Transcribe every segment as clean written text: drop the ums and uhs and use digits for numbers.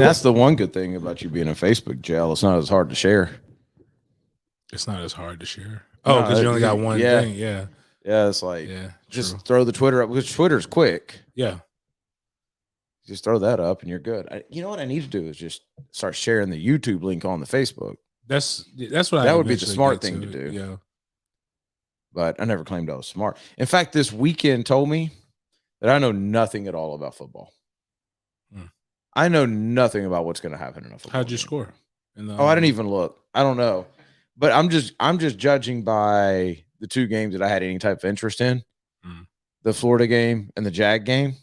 that's the one good thing about you being a Facebook jail. It's not as hard to share. It's not as hard to share. Oh, because you only got one thing. Yeah. Yeah, it's like just throw the Twitter up, because Twitter's quick. Yeah. Just throw that up and you're good. You know what I need to do is just start sharing the YouTube link on the Facebook. That's what that would be the smart thing to do. Yeah. But I never claimed I was smart. In fact, this weekend told me that I know nothing at all about football. I know nothing about what's going to happen in a football How'd you game. Score? I didn't even look. I don't know. But I'm just judging by the two games that I had any type of interest in. The Florida game and the Jag game.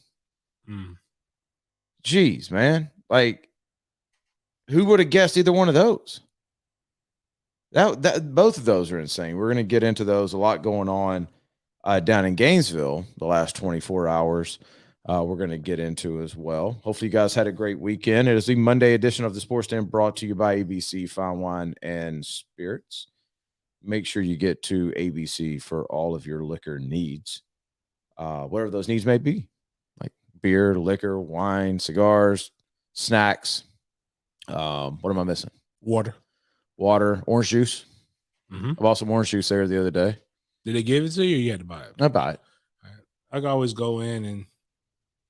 Jeez, man. Like, who would have guessed either one of those? That both of those are insane. We're going to get into those. A lot going on down in Gainesville the last 24 hours. We're going to get into as well. Hopefully you guys had a great weekend. It is the Monday edition of the Sports Den, brought to you by ABC Fine Wine and Spirits. Make sure you get to ABC for all of your liquor needs, whatever those needs may be, like beer, liquor, wine, cigars, snacks. What am I missing? Water, orange juice. I bought some orange juice there the other day. Did they give it to you, or you had to buy it? I buy it. I can always go in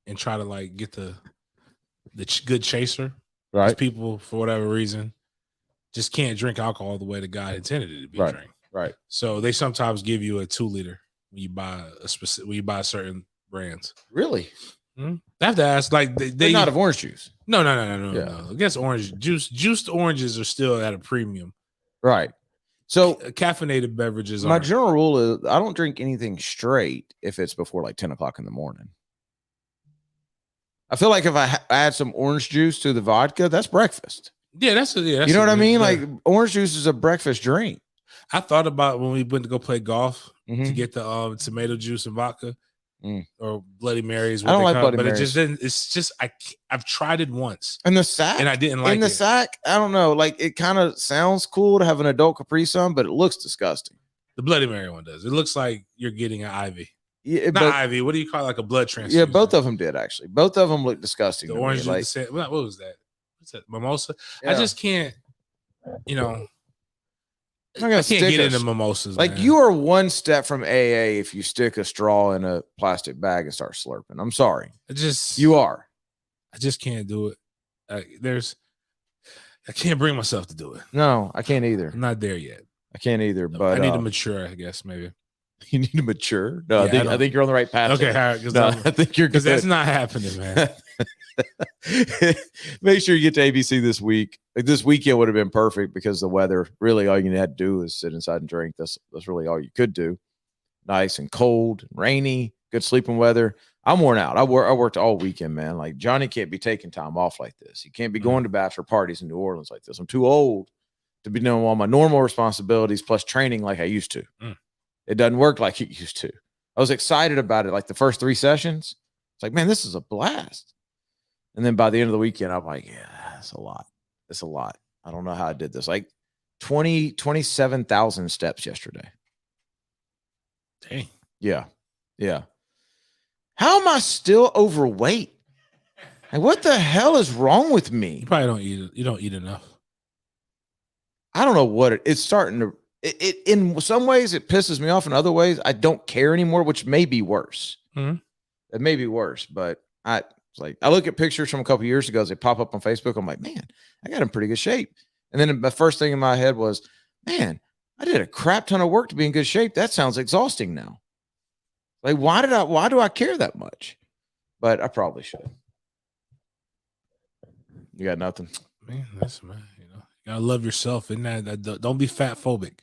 and try to like get the good chaser. Right. People, for whatever reason, just can't drink alcohol the way the God intended it to be drank. Right. So they sometimes give you a 2-liter when you buy certain brands. Really? I have to ask, like they not of orange juice. No. I guess orange juice. Juiced oranges are still at a premium. Right. So caffeinated beverages. My general rule is I don't drink anything straight if it's before like 10 o'clock in the morning. I feel like if I add some orange juice to the vodka, that's breakfast. Yeah, that's you know what I mean? Like orange juice is a breakfast drink. I thought about when we went to go play golf to get the tomato juice and vodka or Bloody Marys. I don't like Bloody Marys. But it just didn't. It's just I've tried it once. In the sack? And I didn't like it. In the sack? I don't know. Like it kind of sounds cool to have an adult Capri Sun, but it looks disgusting. The Bloody Mary one does. It looks like you're getting an IV. Yeah, not IV. What do you call it? Like a blood transfusion? Yeah, both of them did actually. Both of them look disgusting. The orange juice. What was that? What's that? Mimosa. Yeah. I just can't. I can't get into mimosas. Like, man. You are one step from AA if you stick a straw in a plastic bag and start slurping. I'm sorry. You are. I just can't do it. I can't bring myself to do it. No, I can't either. I'm not there yet. I can't either. But I need to mature, I guess, maybe. You need to mature? No, yeah, I think you're on the right path. Okay, no, I think you're good. Because that's not happening, man. Make sure you get to ABC this week. Like, this weekend would have been perfect because the weather, really all you had to do is sit inside and drink. That's really all you could do. Nice and cold, rainy, good sleeping weather. I'm worn out. I worked all weekend, man. Like, Johnny can't be taking time off like this. He can't be going to bachelor parties in New Orleans like this. I'm too old to be doing all my normal responsibilities plus training like I used to. It doesn't work like it used to. I was excited about it like the first 3 sessions. It's like, man, this is a blast. And then by the end of the weekend, I'm like, yeah, that's a lot. It's a lot. I don't know how I did this. Like 27,000 steps yesterday. Dang. Yeah. Yeah. How am I still overweight? Like, what the hell is wrong with me? You probably don't eat. You don't eat enough. I don't know what it's starting to. It in some ways it pisses me off. In other ways, I don't care anymore, which may be worse. It may be worse, but I look at pictures from a couple years ago as they pop up on Facebook. I'm like, man, I got in pretty good shape. And then the first thing in my head was, man, I did a crap ton of work to be in good shape. That sounds exhausting now. Like, why do I care that much? But I probably should. You got nothing? Man, that's man. You gotta love yourself. And that don't be fat phobic.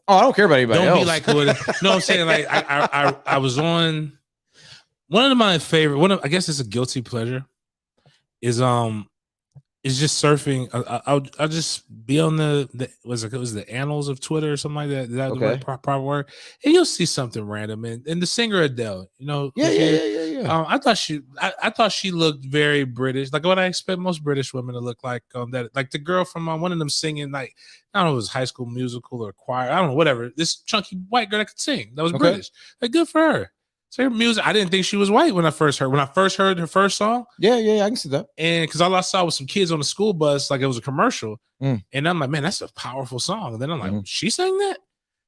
Oh, I don't care about anybody else. Don't be like no, I'm saying, like, I was on one of my favorite I guess it's a guilty pleasure is just surfing. I'll just be on it was the annals of Twitter or something like that. Is that the proper word? And you'll see something random and the singer Adele, Yeah. I thought she looked very British, like what I expect most British women to look like. That like the girl from one of them singing, like, I don't know if it was High School Musical or choir, I don't know, whatever. This chunky white girl that could sing, that was British. Like, good for her. So her music, I didn't think she was white when I first heard her first song. Yeah, I can see that. And because all I saw was some kids on the school bus, like it was a commercial. And I'm like, man, that's a powerful song. And then I'm like, she sang that?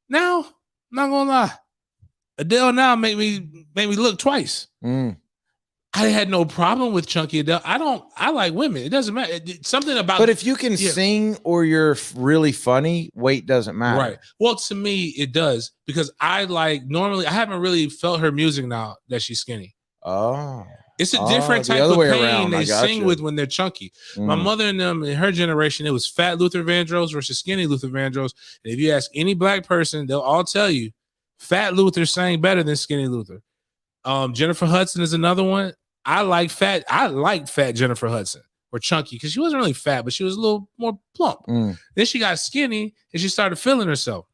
Now, not gonna lie. Adele now made me look twice. I had no problem with Chunky Adele. I like women. It doesn't matter. Something about. But if you can sing or you're really funny, weight doesn't matter. Right. Well, to me, it does because normally I haven't really felt her music now that she's skinny. Oh. It's a different type of pain they sing with when they're chunky. My mother and them in her generation, it was fat Luther Vandross versus skinny Luther Vandross. And if you ask any black person, they'll all tell you fat Luther sang better than skinny Luther. Jennifer Hudson is another one. I like fat Jennifer Hudson or chunky because she wasn't really fat, but she was a little more plump. Then she got skinny and she started feeling herself.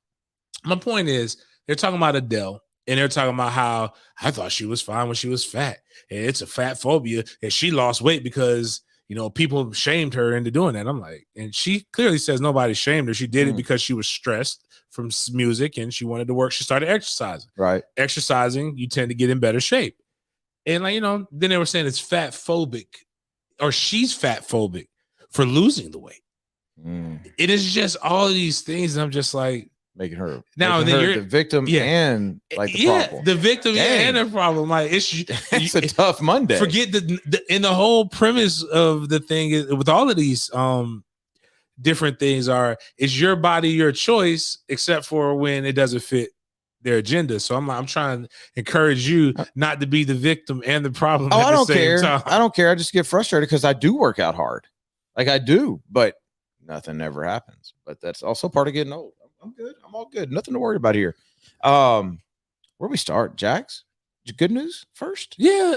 My point is, they're talking about Adele and they're talking about how I thought she was fine when she was fat. And it's a fat phobia. And she lost weight because, people shamed her into doing that. I'm like, and she clearly says nobody shamed her. She did it because she was stressed from music and she wanted to work. She started exercising. Right. Exercising, you tend to get in better shape. And then they were saying it's fat phobic or she's fat phobic for losing the weight. It is just all of these things. And I'm just like making her you're the victim and like the problem. The victim and the problem. Like it's a tough Monday. Forget and the whole premise of the thing is with all of these different things is your body, your choice, except for when it doesn't fit their agenda. So I'm trying to encourage you not to be the victim and the problem. I don't care. I don't care. I just get frustrated because I do work out hard. Like I do, but nothing ever happens. But that's also part of getting old. I'm good. I'm all good. Nothing to worry about here. Where we start? Jags? Good news first? Yeah,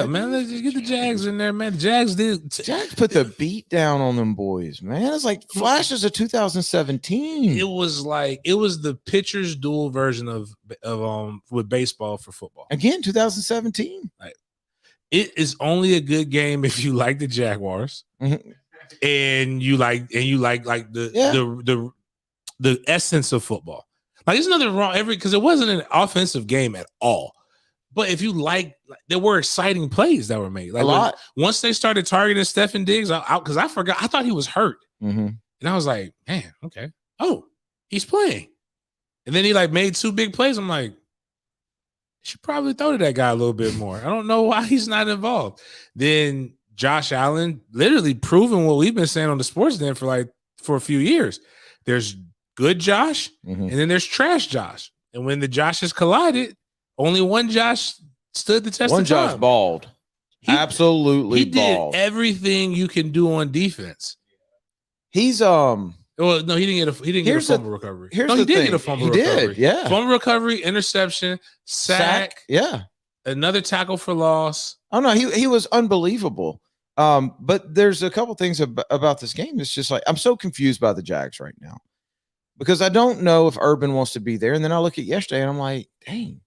man. Let's just get the Jags in there, man. Jags put the beat down on them boys, man. It's like flashes of 2017. It was the pitcher's duel version of with baseball for football. Again, 2017. It is only a good game if you like the Jaguars and you like the essence of football. Like there's nothing wrong because it wasn't an offensive game at all. But if you there were exciting plays that were made. Like a lot. Once they started targeting Stephen Diggs, because I forgot, I thought he was hurt. And I was like, man, okay. Oh, he's playing. And then he made 2 big plays. I'm like, you should probably throw to that guy a little bit more. I don't know why he's not involved. Then Josh Allen literally proving what we've been saying on the sportsden for a few years. There's good Josh, and then there's trash Josh. And when the Joshes collided, only one Josh stood the test of time. One Josh balled. Absolutely balled. He did everything you can do on defense. He's well, no, he didn't get a fumble recovery. He did get a fumble recovery. Did, yeah. Fumble recovery, interception, sack, yeah. Another tackle for loss. Oh no, he was unbelievable. But there's a couple things about this game. It's just like I'm so confused by the Jags right now. Because I don't know if Urban wants to be there. And then I look at yesterday and I'm like, dang,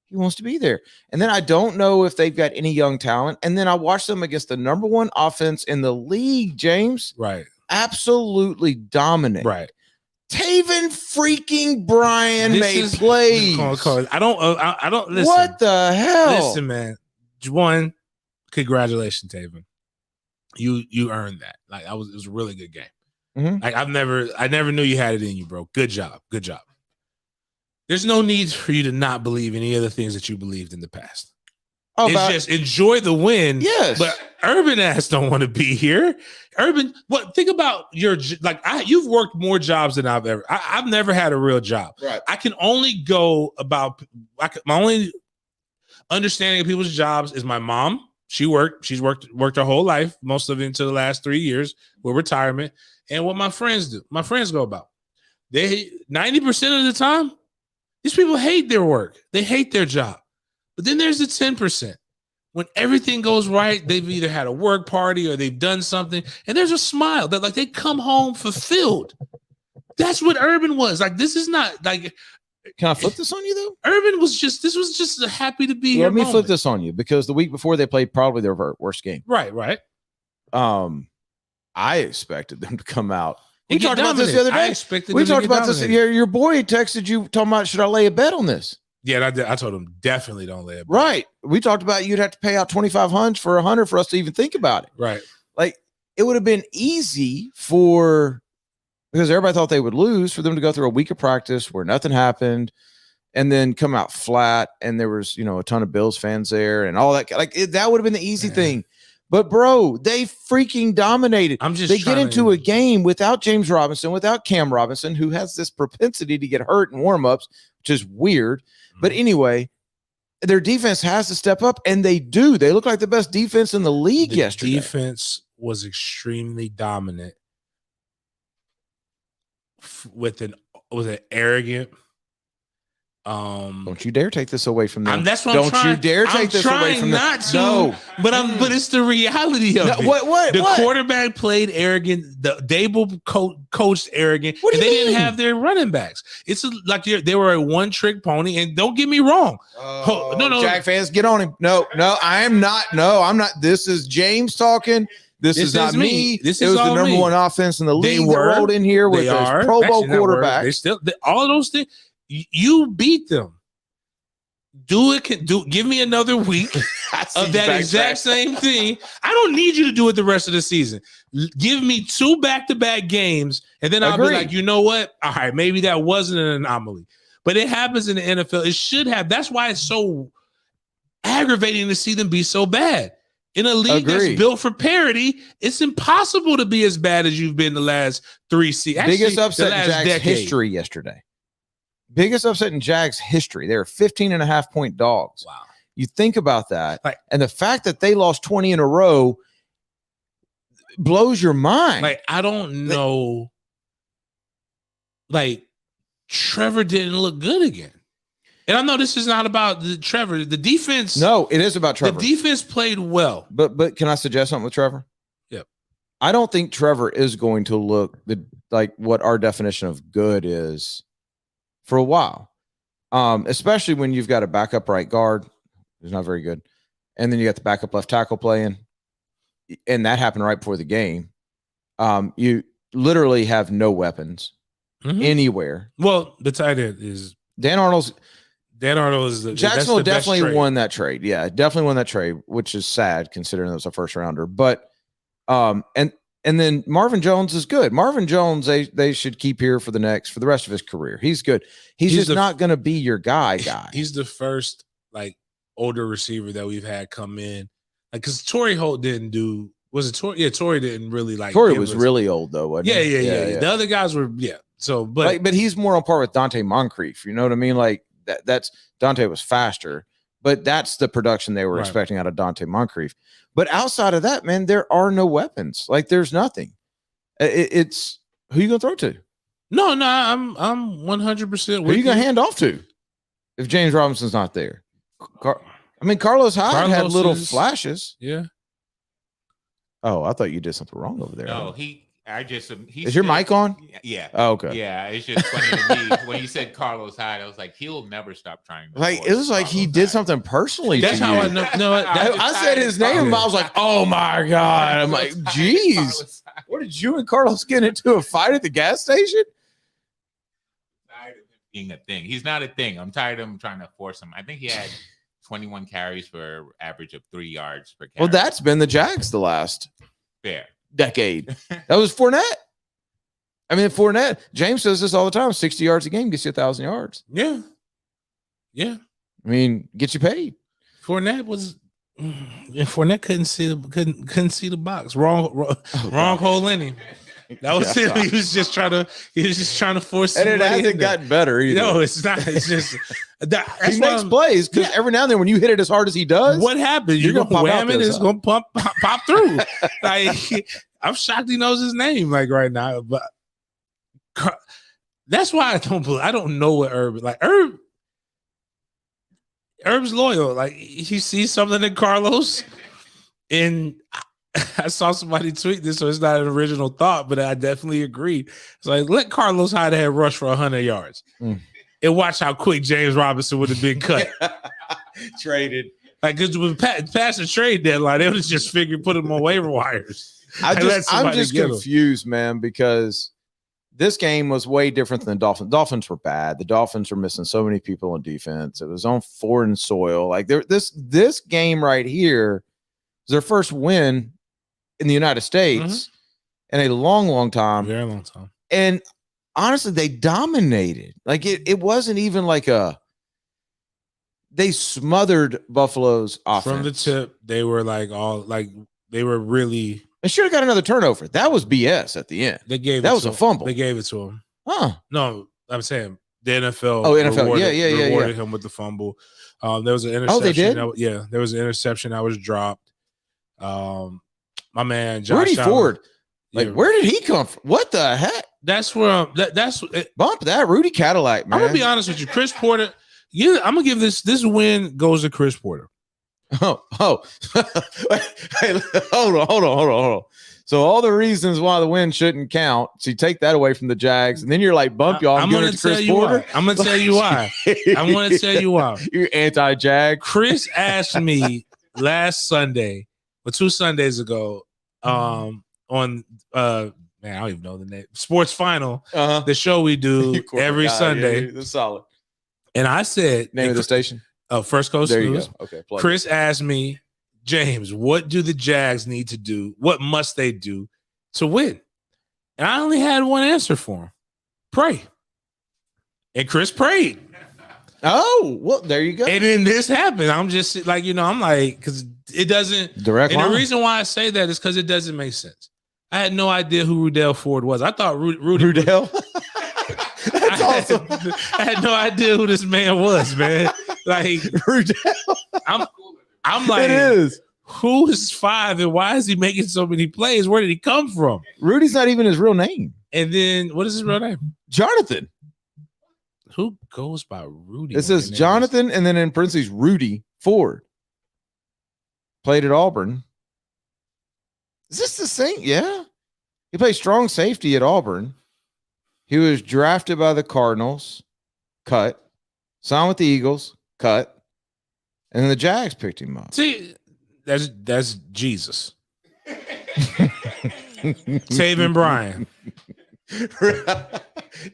he wants to be there. And then I don't know if they've got any young talent. And then I watch them against the number 1 offense in the league, James. Right. Absolutely dominant. Right. Taven freaking Bryan made plays. I don't listen. What the hell? Listen, man. One, congratulations, Taven. You earned that. It was a really good game. I never knew you had it in you, bro. Good job. There's no need for you to not believe any of the things that you believed in the past. Just enjoy the win. Yes. But Urban ass don't want to be here. Urban, think about you've worked more jobs than I've ever. I've never had a real job. Right. I can only go about my only understanding of people's jobs is my mom. She's worked her whole life, most of it into the last 3 years with retirement. And what my friends do. My friends go about. 90% of the time, these people hate their work. They hate their job. But then there's the 10%. When everything goes right, they've either had a work party or they've done something, and there's a smile that they come home fulfilled. That's what Urban was. This is not Can I flip this on you though? Urban was just a happy to be here. Let me flip this on you because the week before they played probably their worst game. Right. I expected them to come out. We talked about this the other day. We talked about this. Your boy texted you talking about, should I lay a bet on this? Yeah, I told him definitely don't lay it back. Right. We talked about you'd have to pay out $2,500 for $100 for us to even think about it. Right. Like it would have been easy because everybody thought they would lose for them to go through a week of practice where nothing happened and then come out flat. And there was, a ton of Bills fans there and all that. That would have been the easy thing. But bro, they freaking dominated. They get into a game without James Robinson, without Cam Robinson, who has this propensity to get hurt in warmups, which is weird. But anyway, their defense has to step up, and they do. They look like the best defense in the league yesterday. Defense was extremely dominant with an arrogant. Don't you dare take this away from them. That's what Don't you dare take this away from them. Not to, no, but it's the reality of it. What? Quarterback played arrogant. The Dable coached arrogant. What do you mean? Didn't have their running backs. It's like they were a one-trick pony. And don't get me wrong. No, Jag fans, get on him. No, I am not. No, I'm not. This is James talking. This is not me. It was the number one offense in the league that rolled in here with a Pro Bowl quarterback. All of those things. You beat them. Give me another week of that exact same thing. I don't need you to do it the rest of the season. Give me 2 back-to-back games, and then I'll be like, you know what? All right, maybe that wasn't an anomaly. But it happens in the NFL. It should have. That's why it's so aggravating to see them be so bad. In a league that's built for parity, it's impossible to be as bad as you've been the last 3 seasons. Biggest upset in Jags history yesterday. Biggest upset in Jags history. They were 15.5-point dogs. Wow. You think about that. And the fact that they lost 20 in a row blows your mind. I don't know. Trevor didn't look good again. And I know this is not about Trevor. The defense. No, it is about Trevor. The defense played well. But can I suggest something with Trevor? Yep. I don't think Trevor is going to look like what our definition of good is for a while, especially when you've got a backup right guard who's not very good, and then you got the backup left tackle playing, and that happened right before the game. You literally have no weapons anywhere. Well, the tight end is Dan Arnold is Jacksonville definitely won that trade. Yeah, definitely won that trade, which is sad considering it was a first rounder. But and then Marvin Jones is good. Marvin Jones, they should keep here for the rest of his career. He's good. He's just not going to be your guy. He's the first older receiver that we've had come in. Because Torrey Holt didn't do. Was it Torrey? Yeah, Torrey didn't really Torrey was really old though, wasn't he? Yeah. The other guys were So, but he's more on par with Dante Moncrief. You know what I mean? That's Dante was faster, but that's the production they were expecting out of Dante Moncrief. But outside of that, man, there are no weapons. There's nothing. It's who you gonna throw to? No, I'm 100%. Who are you gonna hand off to if James Robinson's not there? Carlos Hyde had little flashes. Yeah. Oh, I thought you did something wrong over there. No, is your mic on? Yeah. Oh, okay. Yeah, it's just funny to me when you said Carlos Hyde. I was like, he'll never stop trying. It was like he did something personally. That's how I know. No, I said his name, and I was like, "Oh my god!" I'm like, "Geez, what did you and Carlos get into a fight at the gas station?" Tired of him being a thing. He's not a thing. I'm tired of him trying to force him. I think he had 21 carries for an average of 3 yards per carry. Well, that's been the Jags the last decade. That was Fournette. Fournette, James says this all the time, 60 yards a game gets you 1,000 yards. Yeah. Get you paid. Fournette couldn't see the box. Wrong hole in him. That was it. He was just trying to force. And it hasn't gotten better either. No, it's not. It's just he makes plays because every now and then when you hit it as hard as he does, what happens? You're gonna wham it. It's gonna pop through. I'm shocked he knows his name right now, but that's why I don't know what Herb's loyal. He sees something in Carlos, and I saw somebody tweet this, so it's not an original thought, but I definitely agreed. It's let Carlos Hyde have rush for 100 yards, and watch how quick James Robinson would have been cut, traded. Because with past the trade deadline, they would have just put him on waiver wires. I'm just confused, man, because this game was way different than the Dolphins. Dolphins were bad. The Dolphins were missing so many people on defense. It was on foreign soil. Like this game right here was their first win in the United States in a long, long time. Very long time. And honestly, they dominated. Like it wasn't even like they smothered Buffalo's offense. From the tip, they were they were really. They should have got another turnover. That was BS at the end. That was a fumble. They gave it to him. Huh. No, I'm saying the NFL. Oh, NFL. Rewarded him with the fumble. There was an interception. Oh, they did? There was an interception that was dropped. My man, Josh Rudy Allen, Ford. Like, where did he come from? What the heck? That's where Bump that Rudy Cadillac, man. I'm gonna be honest with you, Chris Porter. Yeah, I'm gonna give this win goes to Chris Porter. Oh, hey, hold on. So all the reasons why the win shouldn't count. So you take that away from the Jags, and then you're like, bump y'all. I'm gonna tell you why. I'm gonna tell you why. I'm gonna tell you why. You're anti-Jag. Chris asked me last Sunday, or 2 Sundays ago, on man, I don't even know the name. Sports Final, the show we do every Sunday. Yeah, that's solid. And I said, name of the station? First Coast there News. You go. Okay. Chris asked me, James, what do the Jags need to do? What must they do to win? And I only had one answer for him: pray. And Chris prayed. Oh, well, there you go. And then this happened. I'm just like, I'm like, because it doesn't direct. And the reason why I say that is because it doesn't make sense. I had no idea who Rudell Ford was. I thought Rudy Rudell. That's awesome. I had no idea who this man was, man. Like Rudell. I'm like, it is. Who is 5 and why is he making so many plays? Where did he come from? Rudy's not even his real name. And then what is his real name? Jonathan. Who goes by Rudy? It says Jonathan, and then in parentheses, Rudy Ford. Played at Auburn. Is this the same? Yeah. He played strong safety at Auburn. He was drafted by the Cardinals, cut. Signed with the Eagles, cut. And then the Jags picked him up. See, that's Jesus. Taven Bryan.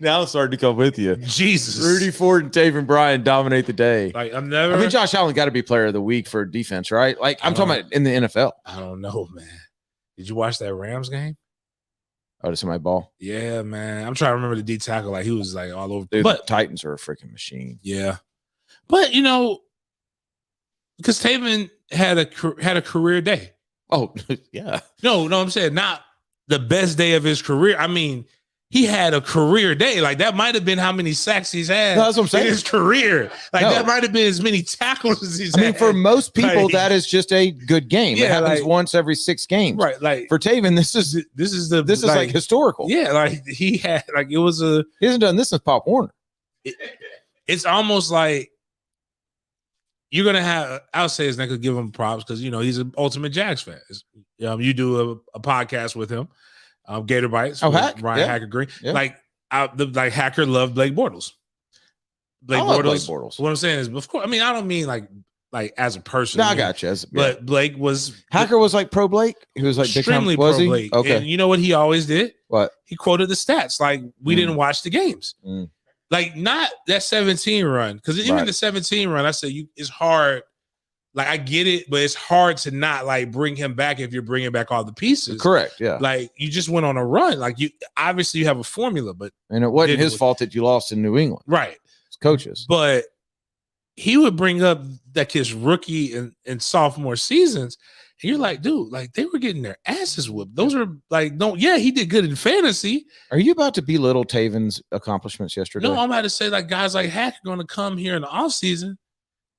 Now I'm starting to come with you. Jesus. Rudy Ford and Taven Bryan dominate the day. Like I mean, Josh Allen got to be player of the week for defense, right? Like I'm talking about in the NFL. I don't know, man. Did you watch that Rams game? Oh, to see my ball. Yeah, man. I'm trying to remember the D tackle. Like he was like all over. Dude, but the Titans are a freaking machine. Yeah, but because Taven had a career day. Oh yeah. No, I'm saying not the best day of his career. I mean, he had a career day. Like that might have been how many sacks he's had that's what I'm saying. in his career. Like that might have been as many tackles as he's had. I mean, for most people, that is just a good game. Yeah, it happens once every 6 games. Right. Like for Taven, this is like historical. Yeah, like he had he hasn't done this since Pop Warner. It's almost like you're gonna have. I'll say his neck to give him props because he's an ultimate Jags fan. You do a podcast with him. Gator Bites. Ryan Hacker Green. Yeah. Like Hacker loved Blake Bortles. Blake Bortles. What I'm saying is, of course, I mean, I don't mean like as a person. No, I got you. But Blake was Hacker was like pro Blake. He was like extremely pro Blake. Okay. And you know what he always did? What? He quoted the stats. Like we didn't watch the games. Like not that 17 run, because even the 17 run, I say it's hard. Like I get it, but it's hard to not like bring him back if you're bringing back all the pieces. Correct. Yeah. Like you just went on a run. Like you obviously you have a formula, but and it wasn't his fault that you lost in New England. Right. It's coaches. But he would bring up that his rookie and sophomore seasons, and you're like, dude, like they were getting their asses whipped. Those are like, he did good in fantasy. Are you about to belittle Taven's accomplishments yesterday? No, I'm about to say like guys like Hack are going to come here in the offseason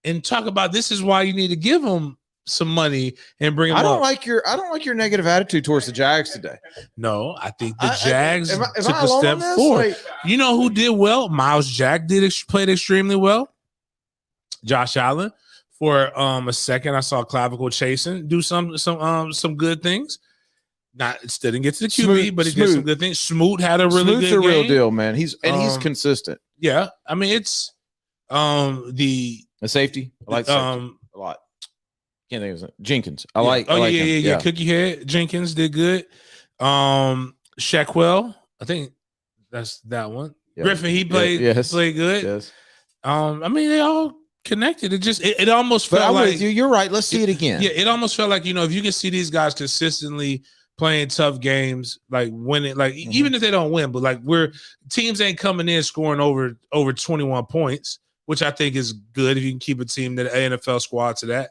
and talk about this is why you need to give him some money and bring him I don't up. like your negative attitude towards the Jags today. No, I think the Jags am took I a step forward. Like, you know who did well? Miles Jack played extremely well. Josh Allen for a second. I saw clavicle chasing do some good things. It still didn't get to the QB, but he did some good things. Smoot had a really good game. Smoot's a real deal, man. He's consistent. Yeah, I mean it's the safety. I like safety a lot. Can't think of it. Jenkins. I like him. Cookie Head Jenkins did good. Shackwell, I think That's that one. Yeah. Griffin, he played played good. Yes. I mean, they all connected. It just it almost felt I'm like with you. You're right. Let's see it again. Yeah, it almost felt like, if you can see these guys consistently playing tough games, like winning, like even if they don't win, but like teams ain't coming in scoring over 21 points, which I think is good if you can keep a team that NFL squad to that.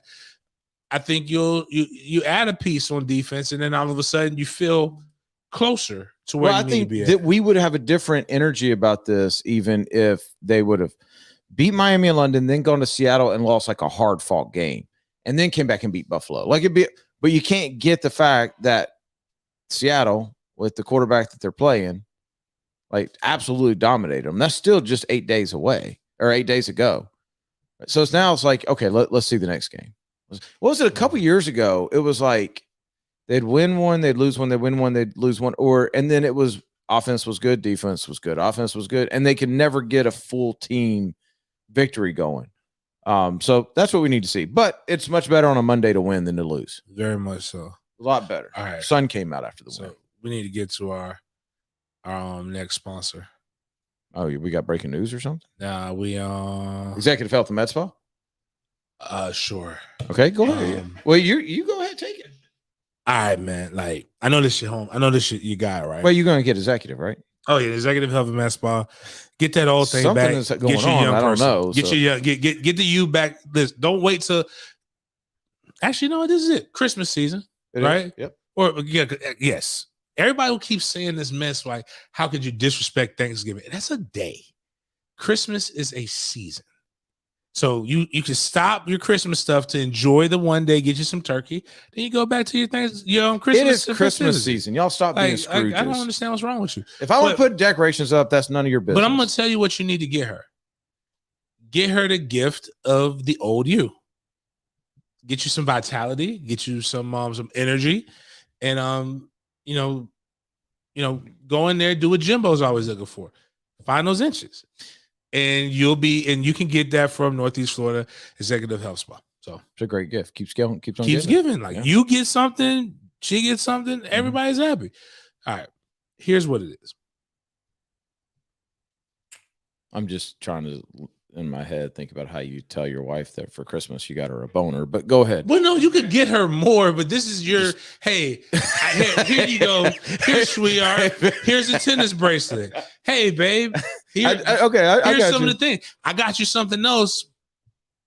I think you add a piece on defense, and then all of a sudden you feel closer to where you need to be at. That we would have a different energy about this, even if they would have beat Miami and London, then gone to Seattle and lost like a hard fought game, and then came back and beat Buffalo. But you can't get the fact that Seattle, with the quarterback that they're playing, like absolutely dominated them. That's still just 8 days away or 8 days ago. So it's like, okay, let's see the next game. What was it? A couple years ago, it was like they'd win one, they'd lose one, they'd win one, they'd lose one, and then it was offense was good, defense was good, offense was good, and they could never get a full team victory going. So that's what we need to see. But it's much better on a Monday to win than to lose. Very much so. A lot better. All right. Sun came out after the win. We need to get to our next sponsor. Oh, we got breaking news or something? Nah, we Executive Health and Med Spa? Sure. Okay, go ahead. Well, you go ahead, take it. All right, man. Like, I know this shit home. I know this shit you got, right? Well, you're gonna get executive, right? Oh yeah, Executive Health and Med Spa. Get that old thing Something back. is going get your on. young I don't person. know. Get your young, get the you back. Don't wait till. Actually, no. This is it. Christmas season, right? Yep. Or yes. Everybody will keep saying this mess. Like, how could you disrespect Thanksgiving? That's a day. Christmas is a season. So you can stop your Christmas stuff to enjoy the one day, get you some turkey, then you go back to your things. Christmas. It is Christmas season. Y'all stop being Scrooges. I don't understand what's wrong with you. If I want to put decorations up, that's none of your business. But I'm going to tell you what you need to get her. Get her the gift of the old you. Get you some vitality. Get you some energy, and go in there, do what Jimbo's always looking for. Find those inches. And you can get that from Northeast Florida Executive Health Spa. So it's a great gift. Keeps giving. Like, you get something, she gets something, everybody's happy. All right. Here's what it is. I'm just trying to, in my head, think about how you tell your wife that for Christmas you got her a boner. But go ahead. Well, no, you could get her more, but this is your here you go. Here's sweetheart. Here's a tennis bracelet. Hey, babe. Here's some of the things. I got you something else.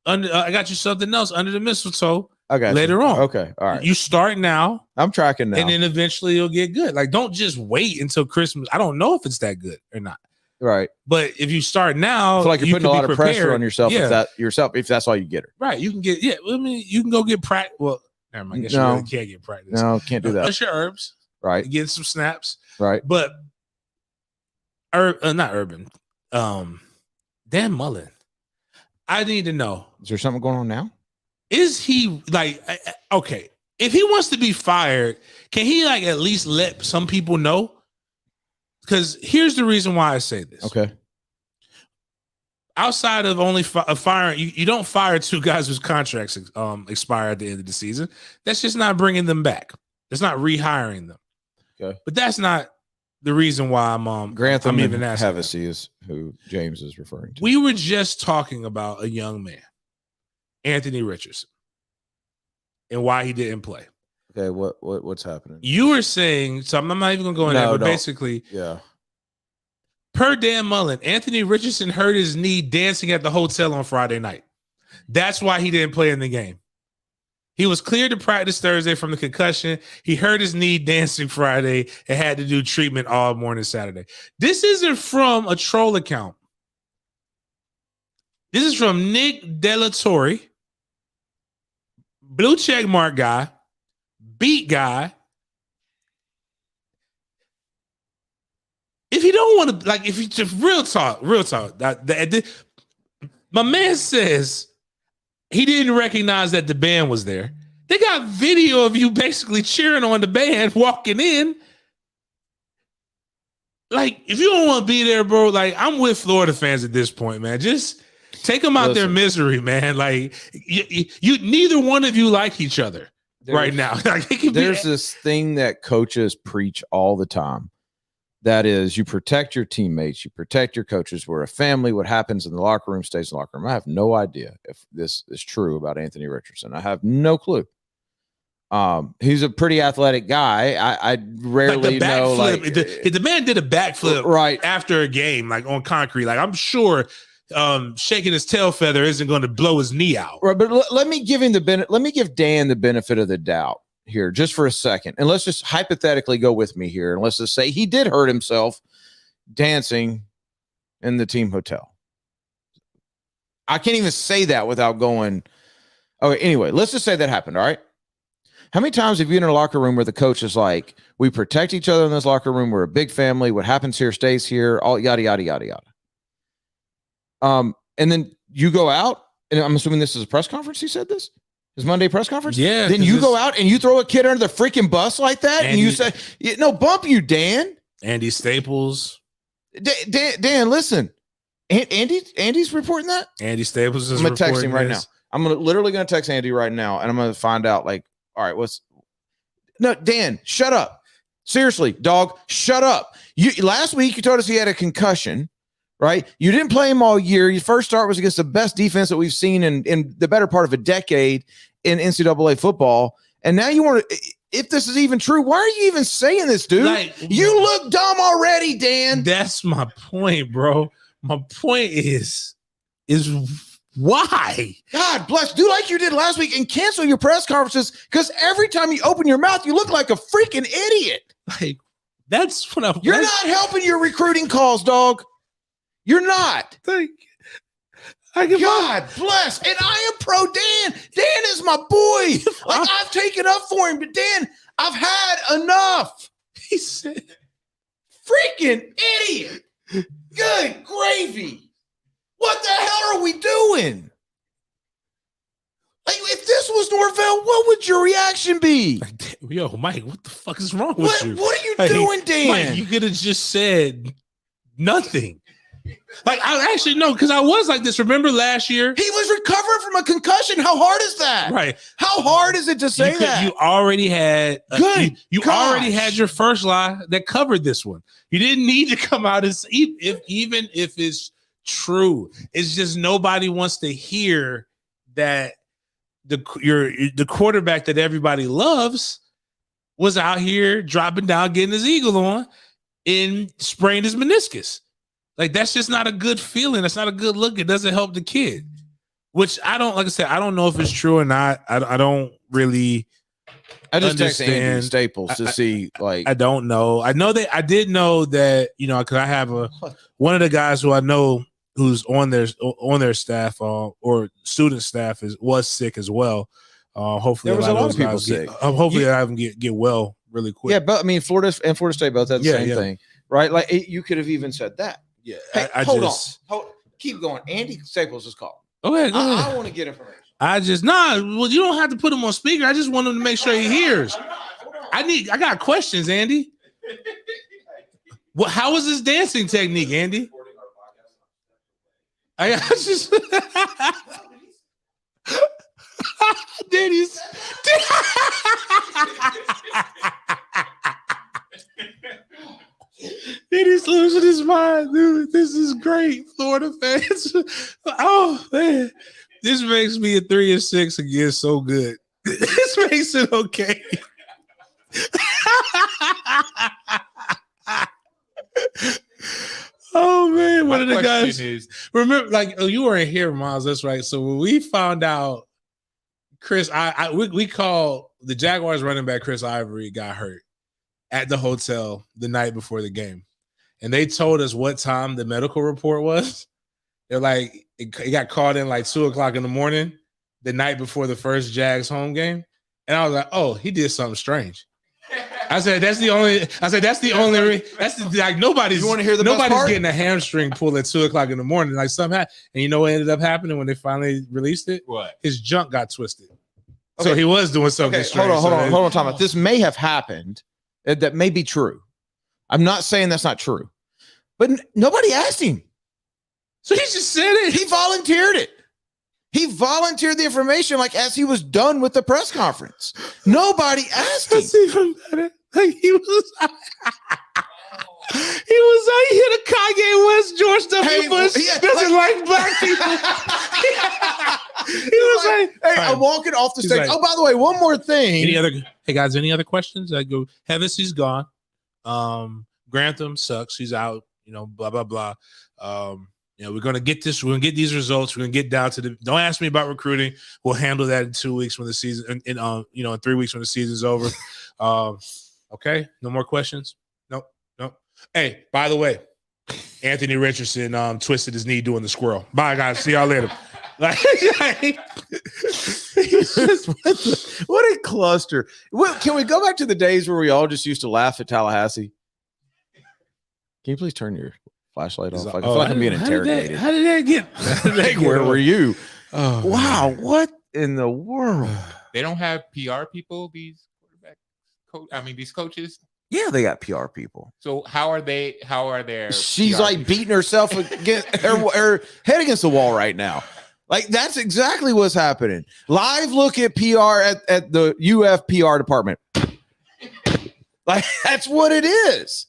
I got you something else under the mistletoe. Later on. Okay. All right. You start now. I'm tracking now. And then eventually you'll get good. Like, don't just wait until Christmas. I don't know if it's that good or not. Right. But if you start now, I feel like you're putting a lot of pressure on yourself if that's all you get her. Right. You can get you can go get practice. Well, never mind. I guess you really can't get practice. No, can't do that. Unless your herbs. Right. Get some snaps. Right. But not urban. Dan Mullen. I need to know. Is there something going on now? Is he like okay? If he wants to be fired, can he like at least let some people know? Because here's the reason why I say this. Okay. Outside of only firing, you don't fire two guys whose contracts expire at the end of the season. That's just not bringing them back. That's not rehiring them. Okay. But that's not the reason why Grantham I'm even asking. Hevesy is who James is referring to. We were just talking about a young man, Anthony Richardson, and why he didn't play. Okay, what's happening? You were saying, so I'm not even going to go in there, but basically, per Dan Mullen, Anthony Richardson hurt his knee dancing at the hotel on Friday night. That's why he didn't play in the game. He was cleared to practice Thursday from the concussion. He hurt his knee dancing Friday and had to do treatment all morning Saturday. This isn't from a troll account. This is from Nick Delatorre, blue check mark guy, beat guy. If you don't want to, like, if you just real talk, my man says he didn't recognize that the band was there. They got video of you basically cheering on the band walking in. Like, if you don't want to be there, bro, like, I'm with Florida fans at this point, man. Just take them out their misery, man. Like, you neither one of you like each other. Right now. There's this thing that coaches preach all the time. That is, you protect your teammates, you protect your coaches. We're a family. What happens in the locker room stays in the locker room. I have no idea if this is true about Anthony Richardson. I have no clue. He's a pretty athletic guy. I rarely know. Like the man did a backflip right after a game, like on concrete. Like I'm sure shaking his tail feather isn't going to blow his knee out. Right, but let me give him let me give Dan the benefit of the doubt here just for a second. And let's just hypothetically go with me here. And let's just say he did hurt himself dancing in the team hotel. I can't even say that without going. Okay, anyway, let's just say that happened. All right. How many times have you been in a locker room where the coach is like, we protect each other in this locker room. We're a big family. What happens here stays here. All yada, yada, yada, yada. And then you go out, and I'm assuming this is a press conference. He said this. His Monday press conference? Yeah. Then you go out and you throw a kid under the freaking bus like that, and you say, no, bump you, Dan. Andy Staples. Dan, listen. Andy's reporting that? Andy Staples is I'm going to text him right this. now. I'm literally going to text Andy right now, and I'm going to find out, like, all right, no, Dan, shut up. Seriously, dog, shut up. Last week, you told us he had a concussion. Right? You didn't play him all year. Your first start was against the best defense that we've seen in the better part of a decade in NCAA football. And now you want to, if this is even true, why are you even saying this, dude? Like, you look dumb already, Dan. That's my point, bro. My point is why? God bless. Do like you did last week and cancel your press conferences, because every time you open your mouth, you look like a freaking idiot. Like, that's what I'm. You're not helping your recruiting calls, dog. You're not. God bless. And I am pro Dan. Dan is my boy. Like, I've taken up for him. But Dan, I've had enough. He said, freaking idiot. Good gravy. What the hell are we doing? Like, if this was Norvell, what would your reaction be? Like, yo, Mike, what the fuck is wrong with you? What are you doing, Dan? Mike, you could have just said nothing. Like, I actually know, because I was like this. Remember last year? He was recovering from a concussion. How hard is that? Right. How hard is it to say that? You already had you already had your first lie that covered this one. You didn't need to come out and even if it's true. It's just nobody wants to hear that the quarterback that everybody loves was out here dropping down, getting his eagle on, and sprained his meniscus. Like, that's just not a good feeling. That's not a good look. It doesn't help the kid, which I don't, like I said, I don't know if it's true or not. I don't really I just text Andy Staples to see, like, I don't know. I did know that, because I have one of the guys who I know who's on their staff or student staff was sick as well. Hopefully there was a lot of people sick. Hopefully I can get well really quick. Yeah, but I mean, Florida and Florida State both had the same thing, right? Like, you could have even said that. Yeah, hey, hold on. Keep going. Andy Staples is calling. Okay, go ahead. I want to get information. Well, you don't have to put him on speaker. I just want him to make sure he hears. I got questions, Andy. How was his dancing technique, Andy? I just Danny's Danny's losing his mind, dude. This is great, Florida fans. Oh man, this makes me a 3-6 again so good. This makes it okay. Oh man, one of the guys remember, like, you weren't here, Miles. That's right. So when we found out Chris, we called the Jaguars running back Chris Ivory got hurt at the hotel the night before the game, and they told us what time the medical report was. They're like, it got called in like 2:00 in the morning, the night before the first Jags home game, and I was like, oh, he did something strange. I said, that's like nobody's. You want to hear the nobody's best part? Getting a hamstring pull at 2:00 in the morning. Like something happened. And you know what ended up happening when they finally released it? What? His junk got twisted. Okay. So he was doing something strange. Hold on, Thomas. This may have happened. That may be true. I'm not saying that's not true, but nobody asked him. So he just said it. He volunteered it. He volunteered the information like as he was done with the press conference. Nobody asked him. That's even better. Like he was. He was like, he hit a Kanye West, George W. Bush doesn't like black people. He was like, hey, I'm walking off the stage. like, Oh, by the way, one more thing. Hey guys, any other questions? I go, Heavensy's gone. Grantham sucks. She's out, blah, blah, blah. We're going to get this. We're going to get these results. We're going to get down to don't ask me about recruiting. We'll handle that in 2 weeks when the season, in 3 weeks when the season's over. Okay. No more questions. Nope. Hey, by the way, Anthony Richardson twisted his knee doing the squirrel. Bye guys. See y'all later. What a cluster. Can we go back to the days where we all just used to laugh at Tallahassee? Can you please turn your flashlight off? I feel like I'm being interrogated. How did that get? Where were you? Oh, wow. Man. What in the world? They don't have PR people, these quarterback these coaches? Yeah, they got PR people. So how are their She's PR like people? Beating herself against her head against the wall right now. Like, that's exactly what's happening. Live look at PR at the UF PR department. Like, that's what it is.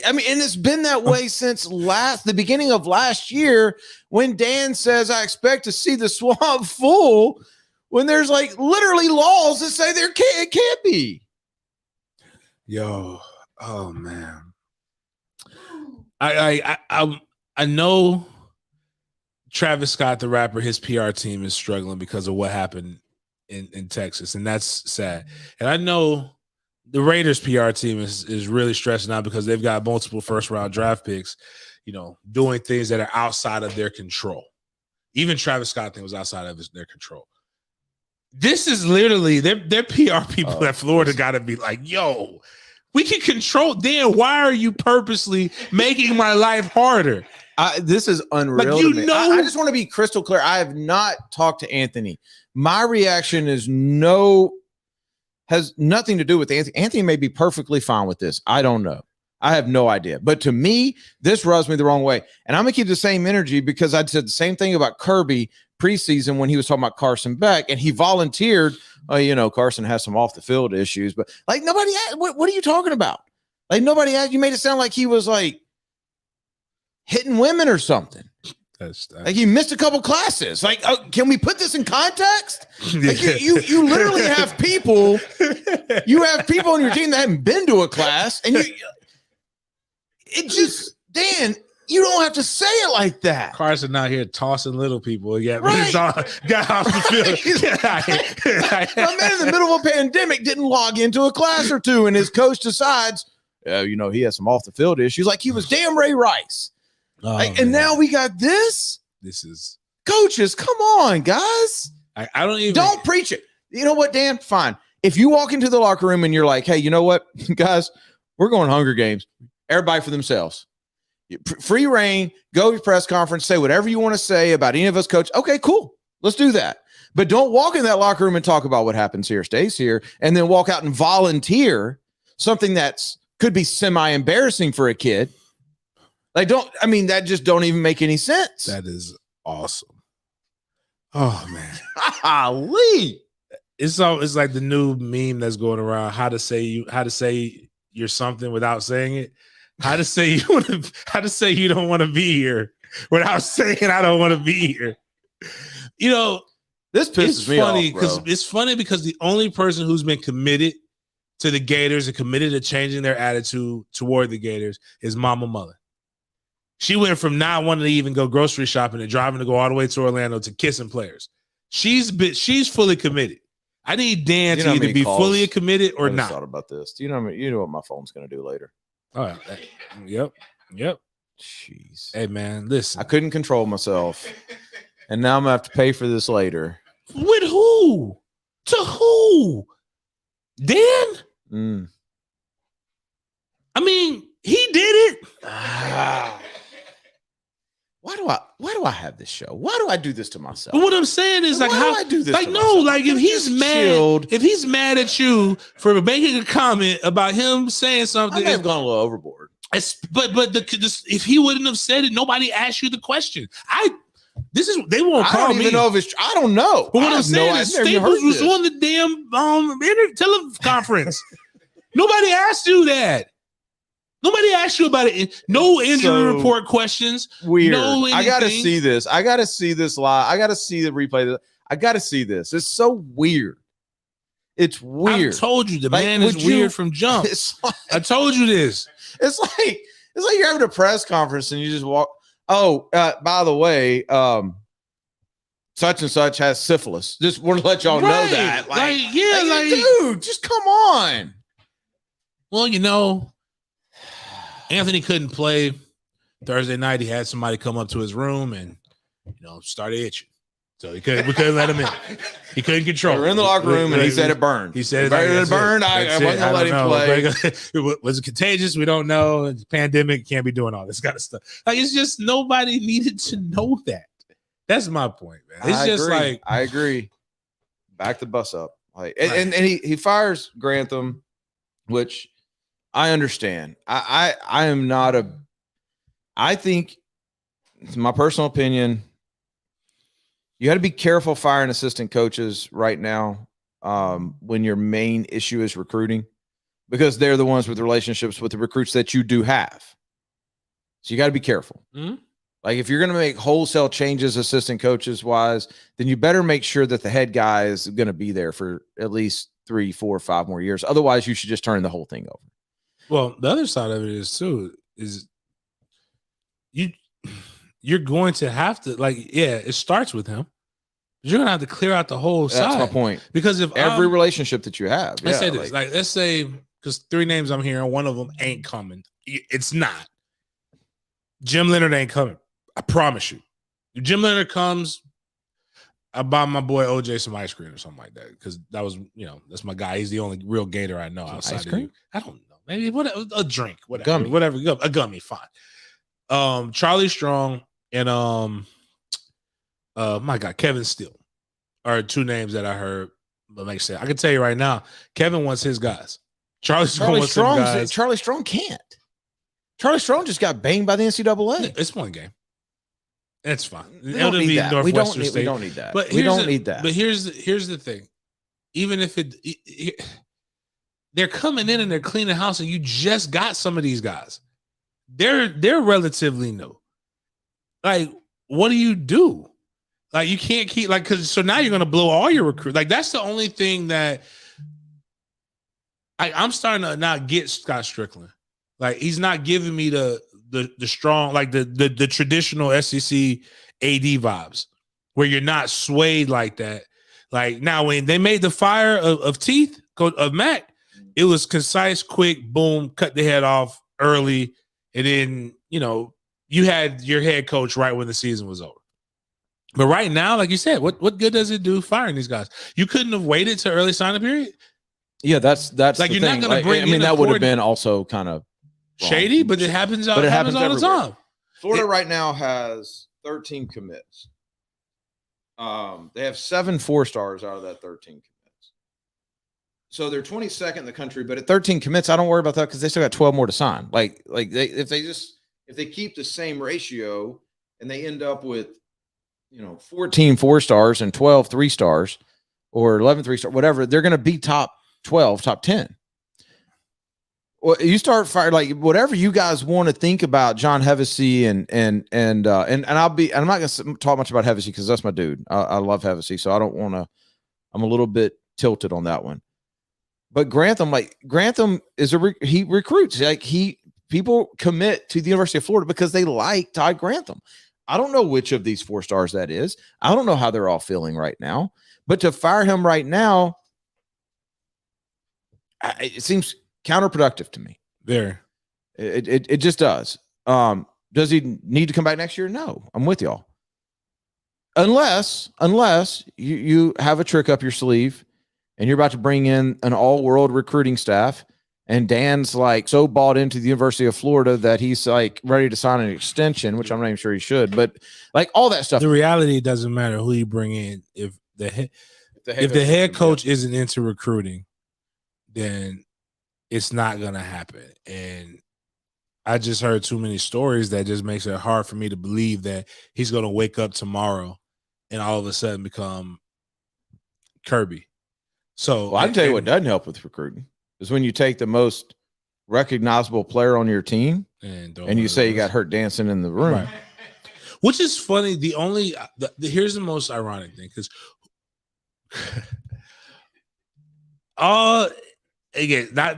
I mean, and it's been that way since the beginning of last year when Dan says, I expect to see the swamp full, when there's like literally laws that say it can't be. Yo, oh man. I know Travis Scott, the rapper, his PR team is struggling because of what happened in Texas, and that's sad. And I know the Raiders PR team is really stressing out because they've got multiple first-round draft picks, doing things that are outside of their control. Even Travis Scott thing was outside of their control. This is literally their PR people at Florida got to be like, yo, we can control. Dan, why are you purposely making my life harder? This is unreal. Like, I just want to be crystal clear. I have not talked to Anthony. My reaction has nothing to do with Anthony. Anthony may be perfectly fine with this. I don't know. I have no idea. But to me, this rubs me the wrong way. And I'm going to keep the same energy because I said the same thing about Kirby preseason when he was talking about Carson Beck, and he volunteered. Carson has some off the field issues, but like nobody asked, what are you talking about? Like nobody asked. You made it sound like he was like hitting women or something. Like he missed a couple classes. Like, can we put this in context? Like you literally have people. You have people on your team that haven't been to a class, and Dan. You don't have to say it like that. Carson out here tossing little people. Yeah, right. Got off the field. My man in the middle of a pandemic didn't log into a class or two, and his coach decides, he has some off the field issues. Like he was damn Ray Rice. And now we got this. This is coaches. Come on, guys. I don't preach it. You know what, Dan? Fine. If you walk into the locker room and you're like, hey, you know what, guys, we're going Hunger Games. Everybody for themselves. Free reign, go to your press conference, say whatever you want to say about any of us, coach. Okay, cool. Let's do that. But don't walk in that locker room and talk about what happens here, stays here, and then walk out and volunteer something that's could be semi-embarrassing for a kid. Like, that just don't even make any sense. That is awesome. Oh man. Golly. It's like the new meme that's going around, how to say you're something without saying it. How to say you don't want to be here without saying I don't want to be here. This pisses me off, bro. It's funny because the only person who's been committed to the Gators and committed to changing their attitude toward the Gators is Mama Mullen. She went from not wanting to even go grocery shopping and driving to go all the way to Orlando to kissing players. She's fully committed. I need Dan to either be fully committed or not. I thought about this. Do you know what my phone's going to do later? All right. Yep. Jeez. Hey, man, listen. I couldn't control myself, and now I'm going to have to pay for this later. With who? To who? Dan? I mean, he did it. Why do I have this show? Why do I do this to myself? But what I'm saying is, like, how do I do this? Like, no, like if he's mad at you for making a comment about him saying something, I may have gone a little overboard. But if he wouldn't have said it, nobody asked you the question. They won't call me. I don't even know if it's. I don't know. But what I'm saying is, Staples was on the damn teleconference. Nobody asked you that. Nobody asked you about it. No injury report questions. Weird. No I gotta anything. see this. I gotta see this live. I gotta see the replay. I gotta see this. It's so weird. It's weird. I told you the Like, man is would you- weird from jump. I told you this. It's like you're having a press conference and you just walk. Oh, by the way, such and such has syphilis. Just want to let y'all know that. Dude, just come on. Well, you know, Anthony couldn't play Thursday night. He had somebody come up to his room and, you know, started itching. So we couldn't let him in. He couldn't control. We're in the locker room and he said it burned. He said it burned. I wasn't gonna let him play. Was it contagious? We don't know. It's a pandemic. Can't be doing all this kind of stuff. Like, it's just nobody needed to know that. That's my point, man. It's just agree. like, I agree. Back the bus up. Like, and he fires Grantham, which I understand. I am not a. I think, it's my personal opinion, you got to be careful firing assistant coaches right now when your main issue is recruiting, because they're the ones with relationships with the recruits that you do have. So you got to be careful. Mm-hmm. Like, if you're going to make wholesale changes assistant coaches wise, then you better make sure that the head guy is going to be there for at least 3, 4, 5 more years. Otherwise, you should just turn the whole thing over. Well, the other side of it is you're going to have to, like, yeah, it starts with him. You're gonna have to clear out the whole side. That's my point. Because if every relationship that you have, let's say this, like let's say, because 3 names I'm hearing, one of them ain't coming. It's not. Jim Leonard ain't coming. I promise you. If Jim Leonard comes, I buy my boy OJ some ice cream or something like that, because that was, you know, that's my guy. He's the only real Gator I know outside ice of cream? you. I don't know. Maybe a drink, whatever, Gummy. whatever, a gummy, fine. Charlie Strong and my God, Kevin Steele are 2 names that I heard. But like I said, I can tell you right now, Kevin wants his guys. Charlie Strong wants his guys. Charlie Strong can't. Charlie Strong just got banged by the NCAA. It's one game. It's fine. We don't need that. We don't need that. But we don't need that. But here's the thing. Even if they're coming in and they're cleaning house, and you just got some of these guys. They're relatively new. Like, what do you do? Like, you can't keep, like, because so now you're going to blow all your recruits. Like, that's the only thing that I'm starting to not get Scott Strickland. Like, he's not giving me the strong, like the traditional SEC AD vibes, where you're not swayed like that. Like, now when they made the fire of teeth of Mac, it was concise, quick, boom, cut the head off early, and then, you know, you had your head coach right when the season was over. But right now, like you said, what good does it do firing these guys? You couldn't have waited to early signing period. Yeah, that's like, you're not going to bring. I mean, that would have been also kind of shady, but it happens. It happens all the time. Florida right now has 13 commits. They have 7 4-stars out of that 13 commits. So they're 22nd in the country, but at 13 commits, I don't worry about that because they still got 12 more to sign. If they keep the same ratio and they end up with, you know, 14 4-stars and 12 3-stars or 11 3-stars, whatever, they're going to be top 12, top 10. Well, you start firing, like, whatever you guys want to think about John Hevesy and I'm not going to talk much about Hevesy because that's my dude. I love Hevesy, so I don't want to. I'm a little bit tilted on that one. But Grantham is he recruits, like, people commit to the University of Florida because they like Todd Grantham. I don't know which of these 4-stars that is. I don't know how they're all feeling right now. But to fire him right now, it seems counterproductive to me. There, it just does. Does he need to come back next year? No, I'm with y'all. Unless you have a trick up your sleeve and you're about to bring in an all-world recruiting staff, and Dan's like so bought into the University of Florida that he's like ready to sign an extension, which I'm not even sure he should, but like all that stuff. The reality, it doesn't matter who you bring in. If the head coach isn't into recruiting, then it's not going to happen. And I just heard too many stories that just makes it hard for me to believe that he's going to wake up tomorrow and all of a sudden become Kirby. So I can tell you what doesn't help with recruiting is when you take the most recognizable player on your team, and you say you got hurt dancing in the room. Right. Which is funny. Here's the most ironic thing, because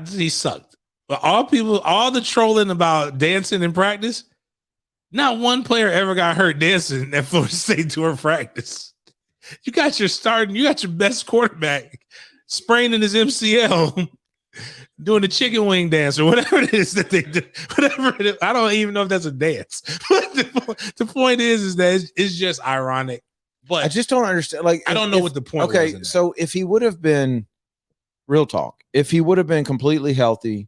he sucked. But all the trolling about dancing in practice, not one player ever got hurt dancing at Florida State during practice. You got your best quarterback spraining his MCL doing the chicken wing dance or whatever it is that they do. Whatever it is. I don't even know if that's a dance. But the point is that it's just ironic. But I just don't understand. Like, I don't know what the point was. Okay, so if he would have been, real talk, if he would have been completely healthy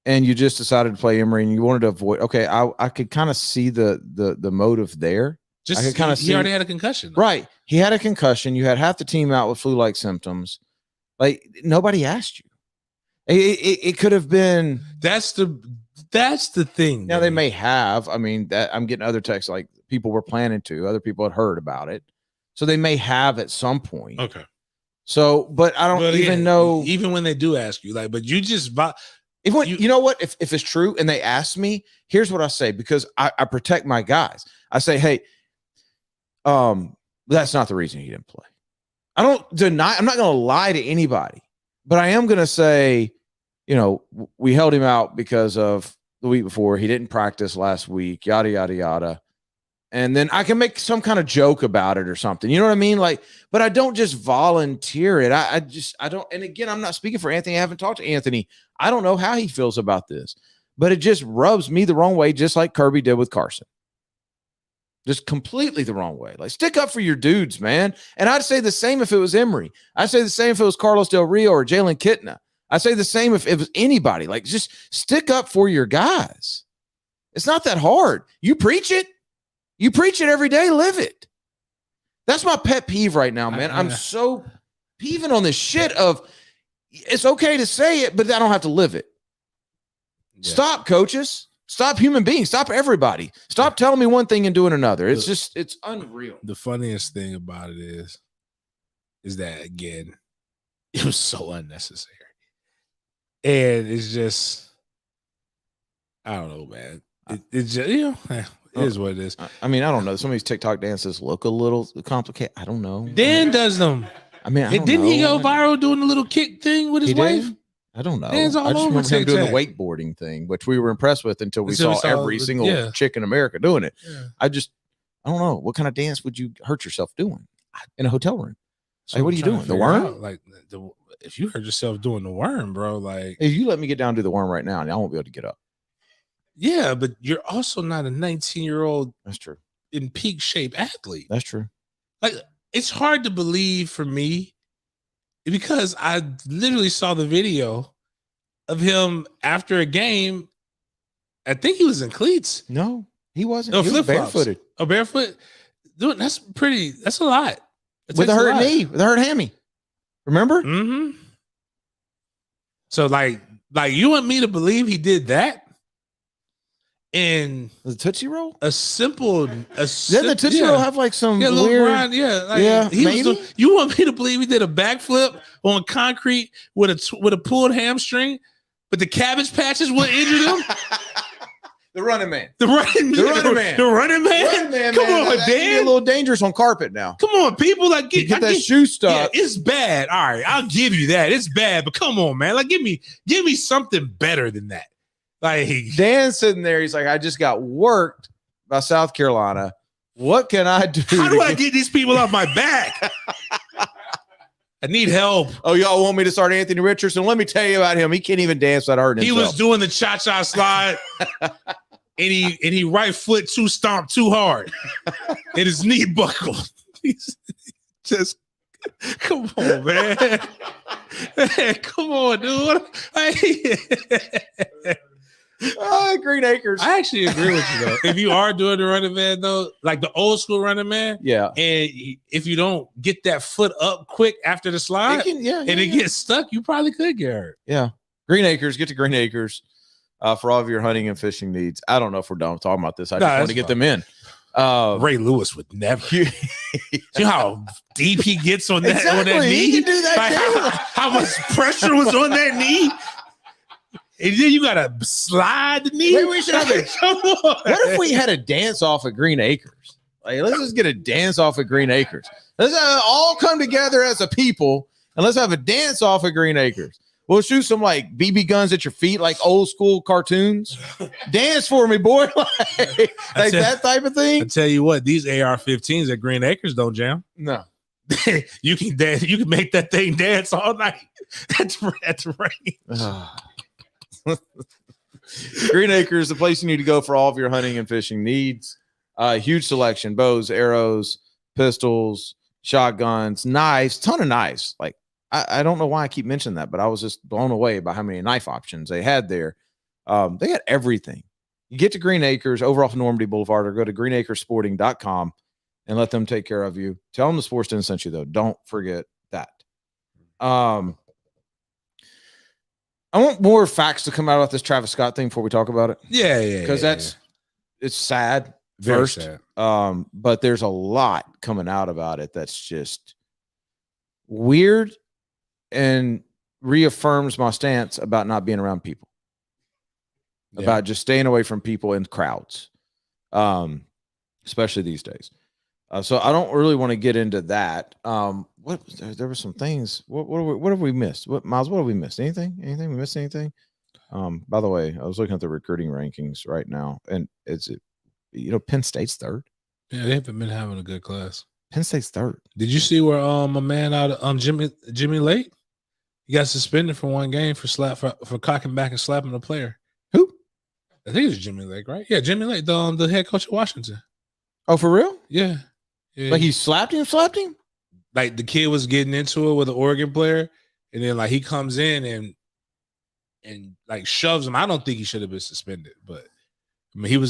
and you just decided to play Emory and you wanted to avoid, okay, I could kind of see the motive there. Just I could kind of see. He already had a concussion. Though. Right. He had a concussion. You had half the team out with flu-like symptoms. Like, nobody asked you. It could have been. That's the thing. Now, they may have. I mean, that I'm getting other texts like people were planning to. Other people had heard about it. So they may have at some point. Okay. So, but I don't even know. Even when they do ask you, like, but you just you know what? If it's true and they ask me, here's what I say, because I protect my guys. I say, hey, that's not the reason he didn't play. I don't deny. I'm not going to lie to anybody, but I am going to say, we held him out because of the week before. He didn't practice last week, yada, yada, yada. And then I can make some kind of joke about it or something. You know what I mean? Like, but I don't just volunteer it. I don't. And again, I'm not speaking for Anthony. I haven't talked to Anthony. I don't know how he feels about this, but it just rubs me the wrong way, just like Kirby did with Carson. Just completely the wrong way. Like, stick up for your dudes, man. And I'd say the same if it was Emory. I'd say the same if it was Carlos Del Rio or Jalen Kitna. I'd say the same if it was anybody. Like, just stick up for your guys. It's not that hard. You preach it. You preach it every day. Live it. That's my pet peeve right now, man. I'm so peeving on this shit of it's okay to say it, but I don't have to live it. Yeah. Stop, coaches. Stop, human beings. Stop, everybody. Stop telling me one thing and doing another. It's unreal. The funniest thing about it is that, again, it was so unnecessary. And it's just, I don't know, man. It's just, it is what it is. I mean, I don't know. Some of these TikTok dances look a little complicated. I don't know. Dan does them. I mean, didn't he go viral doing the little kick thing with his wife? I don't know. Dan's all I just over remember him doing the wakeboarding thing, which we were impressed with until we saw every single chick in America doing it. Yeah. I don't know. What kind of dance would you hurt yourself doing in a hotel room? So like, what are you doing? The worm? Like, if you hurt yourself doing the worm, bro, like, if you let me get down to the worm right now, I won't be able to get up. Yeah, but you're also not a 19-year-old. That's true. In peak shape athlete. That's true. Like, it's hard to believe for me because I literally saw the video of him after a game. I think he was in cleats. No, he wasn't. No, he was barefooted. Oh, barefoot? Dude, that's a lot. With a hurt knee, with a hurt hammy. Remember? Mm-hmm. So, like you want me to believe he did that? And the Tootsie Roll? Doesn't the Tootsie Roll have like some weird? Grind, you want me to believe he did a backflip on concrete with a pulled hamstring, but the Cabbage Patches will injure him? The running man. The running man. Come on, Dan. A little dangerous on carpet now. Come on, people. Like, get that shoe stuff. Yeah, it's bad. All right, I'll give you that. It's bad, but come on, man. Like, give me something better than that. Like, Dan's sitting there. He's like, I just got worked by South Carolina. What can I do? How do I get these people off my back? I need help. Oh, y'all want me to start Anthony Richardson? Let me tell you about him. He can't even dance without hurting himself. He was doing the cha-cha slide, and he right foot stomped too hard, and his knee buckled. He's just, come on, man. Come on, dude. Green Acres. I actually agree with you, though. If you are doing the running man, though, like the old school running man, yeah, and if you don't get that foot up quick after the slide, it gets stuck, you probably could get hurt. Yeah. Green Acres, get to Green Acres for all of your hunting and fishing needs. I don't know if we're done talking about this. I just want to get them in. Ray Lewis would never. You know how deep he gets on that, on that knee? He can do that like how much pressure was on that knee? And then you gotta slide the knee. Maybe we should have it. Come on. What if we had a dance off at Green Acres? Like, let's just get a dance off at Green Acres. Let's all come together as a people and let's have a dance off at Green Acres. We'll shoot some like BB guns at your feet, like old school cartoons. Dance for me, boy. like that type of thing. I tell you what, these AR-15s at Green Acres don't jam. No. You can dance. You can make that thing dance all night. That's right. Green Acres, the place you need to go for all of your hunting and fishing needs. Huge selection: bows, arrows, pistols, shotguns, knives, ton of knives. Like I don't know why I keep mentioning that, but I was just blown away by how many knife options they had there. They had everything. You get to Green Acres over off Normandy Boulevard, or go to greenacresporting.com and let them take care of you. Tell them the Sports Den sent you, though. Don't forget that. I want more facts to come out about this Travis Scott thing before we talk about it. Yeah. Because it's sad. Very First, sad. But there's a lot coming out about it that's just weird and reaffirms my stance about not being around people, about just staying away from people in crowds, especially these days. So I don't really want to get into that. There were some things. What have we missed? Miles? What have we missed? Anything? We missed anything? By the way, I was looking at the recruiting rankings right now, and Penn State's third. Yeah, they haven't been having a good class. Penn State's third. Did you see where a man out of Jimmy Lake? He got suspended for one game for cocking back and slapping a player. Who? I think it was Jimmy Lake, right? Yeah, Jimmy Lake, the head coach of Washington. Oh, for real? Yeah. Like he slapped him? Like the kid was getting into it with an Oregon player, and then like he comes in and like shoves him. I don't think he should have been suspended, but I mean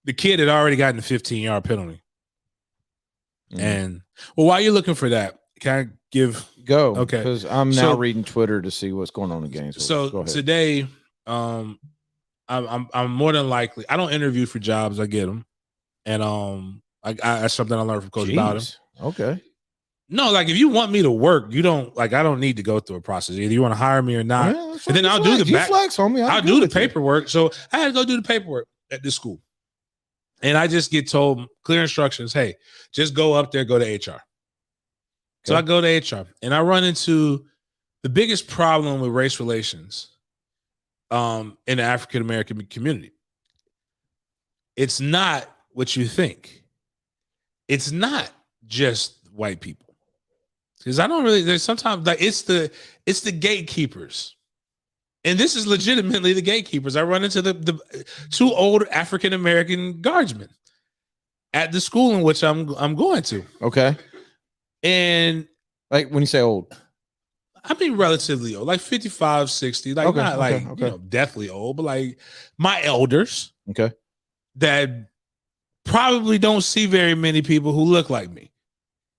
the kid had already gotten a 15-yard penalty. And while you're looking for that, can I go? Okay, because I'm now reading Twitter to see what's going on in games. So today, I'm more than likely. I don't interview for jobs. I get them, and that's something I learned from Coach Bowden. Okay. No, like if you want me to work, you don't like. I don't need to go through a process. Either you want to hire me or not, and then I'll do the back. Flex, homie. I'll do the paperwork. So I had to go do the paperwork at this school. And I just get told clear instructions, hey, just go up there, go to HR. Okay. So I go to HR and I run into the biggest problem with race relations in the African-American community. It's not what you think. It's not just white people. Because there's sometimes like it's the gatekeepers. And this is legitimately the gatekeepers. I run into the two old African-American guardsmen at the school in which I'm going to. Okay. And like when you say old, I mean relatively old, like 55, 60, like not like deathly old, but like my elders. Okay. That probably don't see very many people who look like me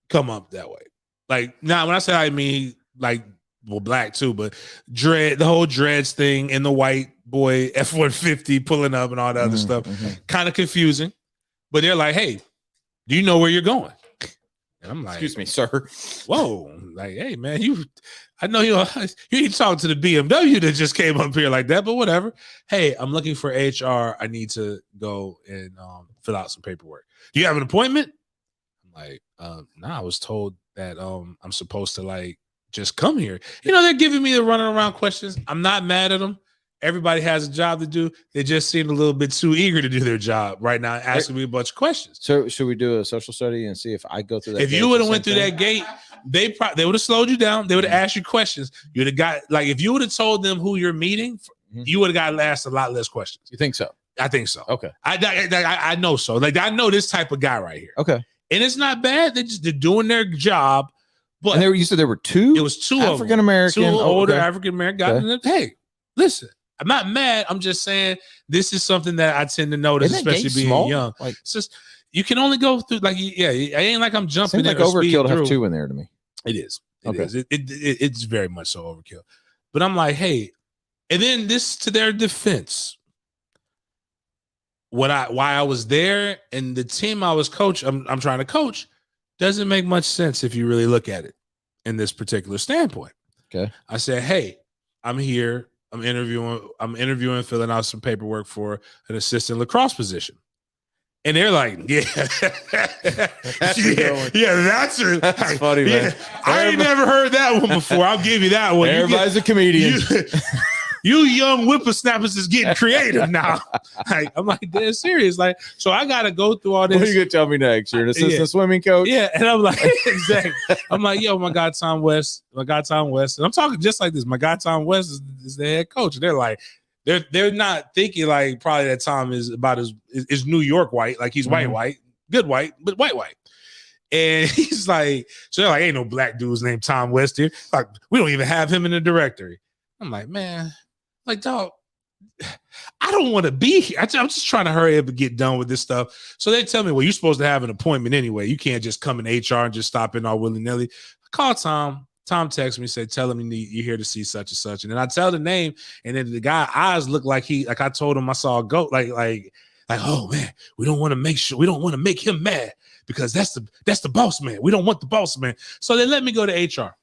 come up that way. Like now when I say I mean like black too, but the whole dreads thing and the white boy F-150 pulling up and all that other stuff, kind of confusing. But they're like, hey, do you know where you're going? And I'm like, excuse me, sir. Whoa. Like, hey, man, I know you need to talk to the BMW that just came up here like that, but whatever. Hey, I'm looking for HR. I need to go and fill out some paperwork. Do you have an appointment? I'm like, nah, I was told that I'm supposed to like just come here. They're giving me the running around questions. I'm not mad at them. Everybody has a job to do. They just seemed a little bit too eager to do their job right now, asking me a bunch of questions. So should we do a social study and see if I go through that? If you would have went through that gate, they would have slowed you down. They would have asked you questions. You'd have got like if you would have told them who you're meeting, you would have got asked a lot less questions. You think so? I think so. Okay. I know so. Like I know this type of guy right here. Okay. And it's not bad. They're doing their job. But you said there were two? It was two African American. Two older African American guys. Hey, listen, I'm not mad. I'm just saying this is something that I tend to notice, especially being small? Young. Like, it's just you can only go through like it ain't like I'm jumping. Seems like overkill to have two in there to me. It is. It's very much so overkill. But I'm like, hey, and then this to their defense. Why I was there and the team I was I'm trying to coach doesn't make much sense if you really look at it in this particular standpoint. Okay. I said, hey, I'm here. I'm interviewing, filling out some paperwork for an assistant lacrosse position. And they're like, yeah, That's that's funny, man. I ain't never heard that one before. I'll give you that one. Everybody's a comedian. You young whippersnappers is getting creative now. Like, I'm like, dead serious. Like, so I got to go through all this. What are you going to tell me next? You're an assistant swimming coach? Yeah. And I'm like, exactly. I'm like, yo, my guy, Tom West. And I'm talking just like this. My guy, Tom West is the head coach. And they're like, they're not thinking like probably that Tom is about is New York white. Like he's white, good white, but white. And he's like, so they're like, ain't no black dudes named Tom West here. Like, we don't even have him in the directory. I'm like, man, like, dog, I don't want to be here. I'm just trying to hurry up and get done with this stuff. So they tell me, well, you're supposed to have an appointment anyway. You can't just come in HR and just stop in all willy-nilly. I call Tom. Tom texts me, say, tell him you're here to see such and such. And then I tell the name, and then the guy eyes look like I told him I saw a goat, like, oh man, we don't want to make him mad because that's the boss man. We don't want the boss man. So they let me go to HR.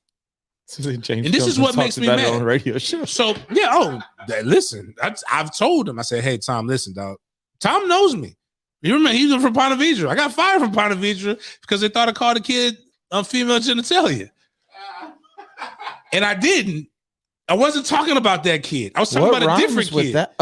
And this is what makes me mad on the radio show. So yeah, listen, I've told him, I said, hey, Tom, listen, dog. Tom knows me. You remember he's from Ponte Vedra. I got fired from Ponte Vedra because they thought I called a kid female genitalia. And I didn't. I wasn't talking about that kid. I was talking about a different kid. That?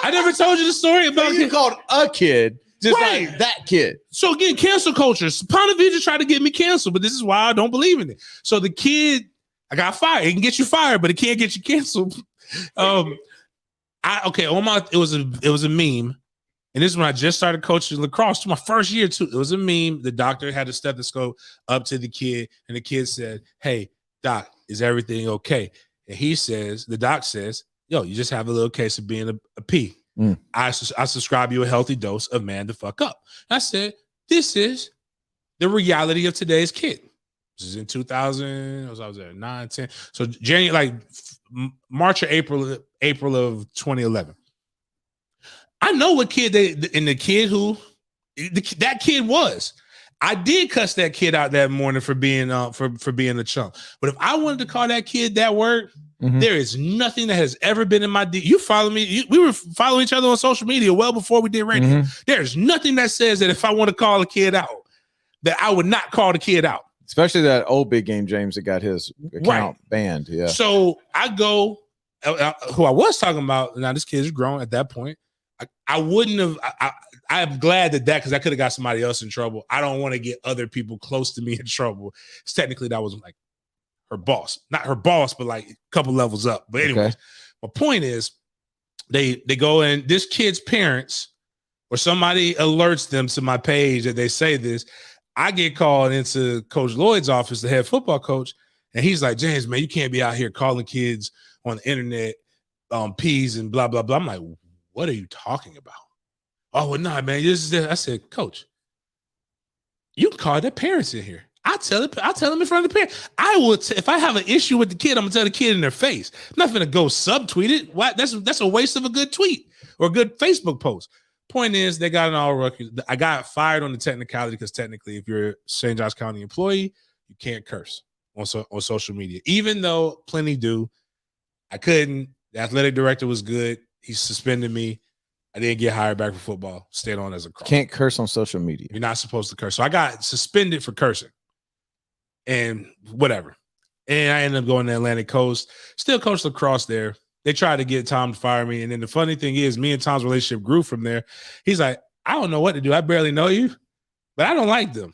I never told you the story about you called a kid, just right. like that kid. So again, cancel culture. Ponte Vedra tried to get me canceled, but this is why I don't believe in it. So the kid, I got fired. It can get you fired, but it can't get you canceled. It was a meme. And this is when I just started coaching lacrosse. To my first year, too. It was a meme. The doctor had a stethoscope up to the kid, and the kid said, hey, doc, is everything okay? And the doc says, yo, you just have a little case of being a P. I subscribe you a healthy dose of man the fuck up. I said, this is the reality of today's kid. This is in 2000. I was there 9, 10. So January, like March or April of 2011. I know what kid that kid was. I did cuss that kid out that morning for being for being a chump. But if I wanted to call that kid that word, there is nothing that has ever been in my you follow me. We were following each other on social media well before we did radio. There's nothing that says that if I want to call a kid out, that I would not call the kid out. Especially that old big game James that got his account banned. Yeah. So I go, who I was talking about. Now this kid is grown at that point. I wouldn't have. I'm glad that because I could have got somebody else in trouble. I don't want to get other people close to me in trouble. Technically, that was like her boss, not her boss, but like a couple levels up. But anyways, my point is, they go in. This kid's parents or somebody alerts them to my page that they say this. I get called into Coach Lloyd's office, the head football coach, and he's like, James, man, you can't be out here calling kids on the internet, P's and blah blah blah. I'm like, what are you talking about? Oh, well, nah, man. I said, Coach, you can call their parents in here. I'll tell them in front of the parents. I will if I have an issue with the kid, I'm gonna tell the kid in their face. I'm not gonna go subtweet it. What? That's a waste of a good tweet or a good Facebook post. Point is, they got an all record. I got fired on the technicality because technically, if you're a St. Johns County employee, you can't curse on social media. Even though plenty do, I couldn't. The athletic director was good. He suspended me. I didn't get hired back for football. Stayed on as a cross. Can't curse on social media. You're not supposed to curse. So I got suspended for cursing and whatever. And I ended up going to Atlantic Coast. Still coached lacrosse there. They tried to get Tom to fire me. And then the funny thing is, me and Tom's relationship grew from there. He's like, I don't know what to do. I barely know you, but I don't like them.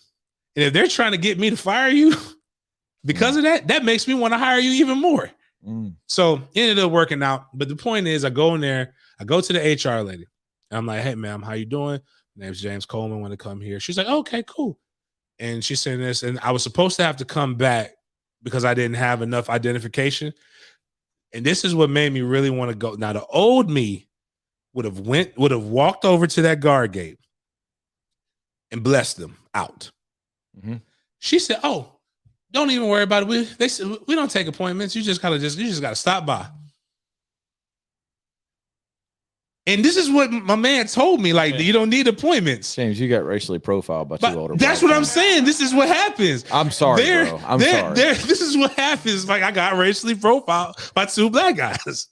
And if they're trying to get me to fire you because of that, that makes me want to hire you even more. So it ended up working out. But the point is, I go in there, I go to the HR lady. I'm like, hey, ma'am, how you doing? My name's James Coleman. Want to come here? She's like, okay, cool. And she's saying this, and I was supposed to have to come back because I didn't have enough identification. And this is what made me really want to go. Now, the old me would have walked over to that guard gate and blessed them out. She said, oh, don't even worry about it. They said we don't take appointments. You just gotta stop by. And this is what my man told me. Like, you don't need appointments. James, you got racially profiled by two older. That's what I'm saying. This is what happens. I'm sorry, bro. I'm sorry. This is what happens. Like, I got racially profiled by two black guys.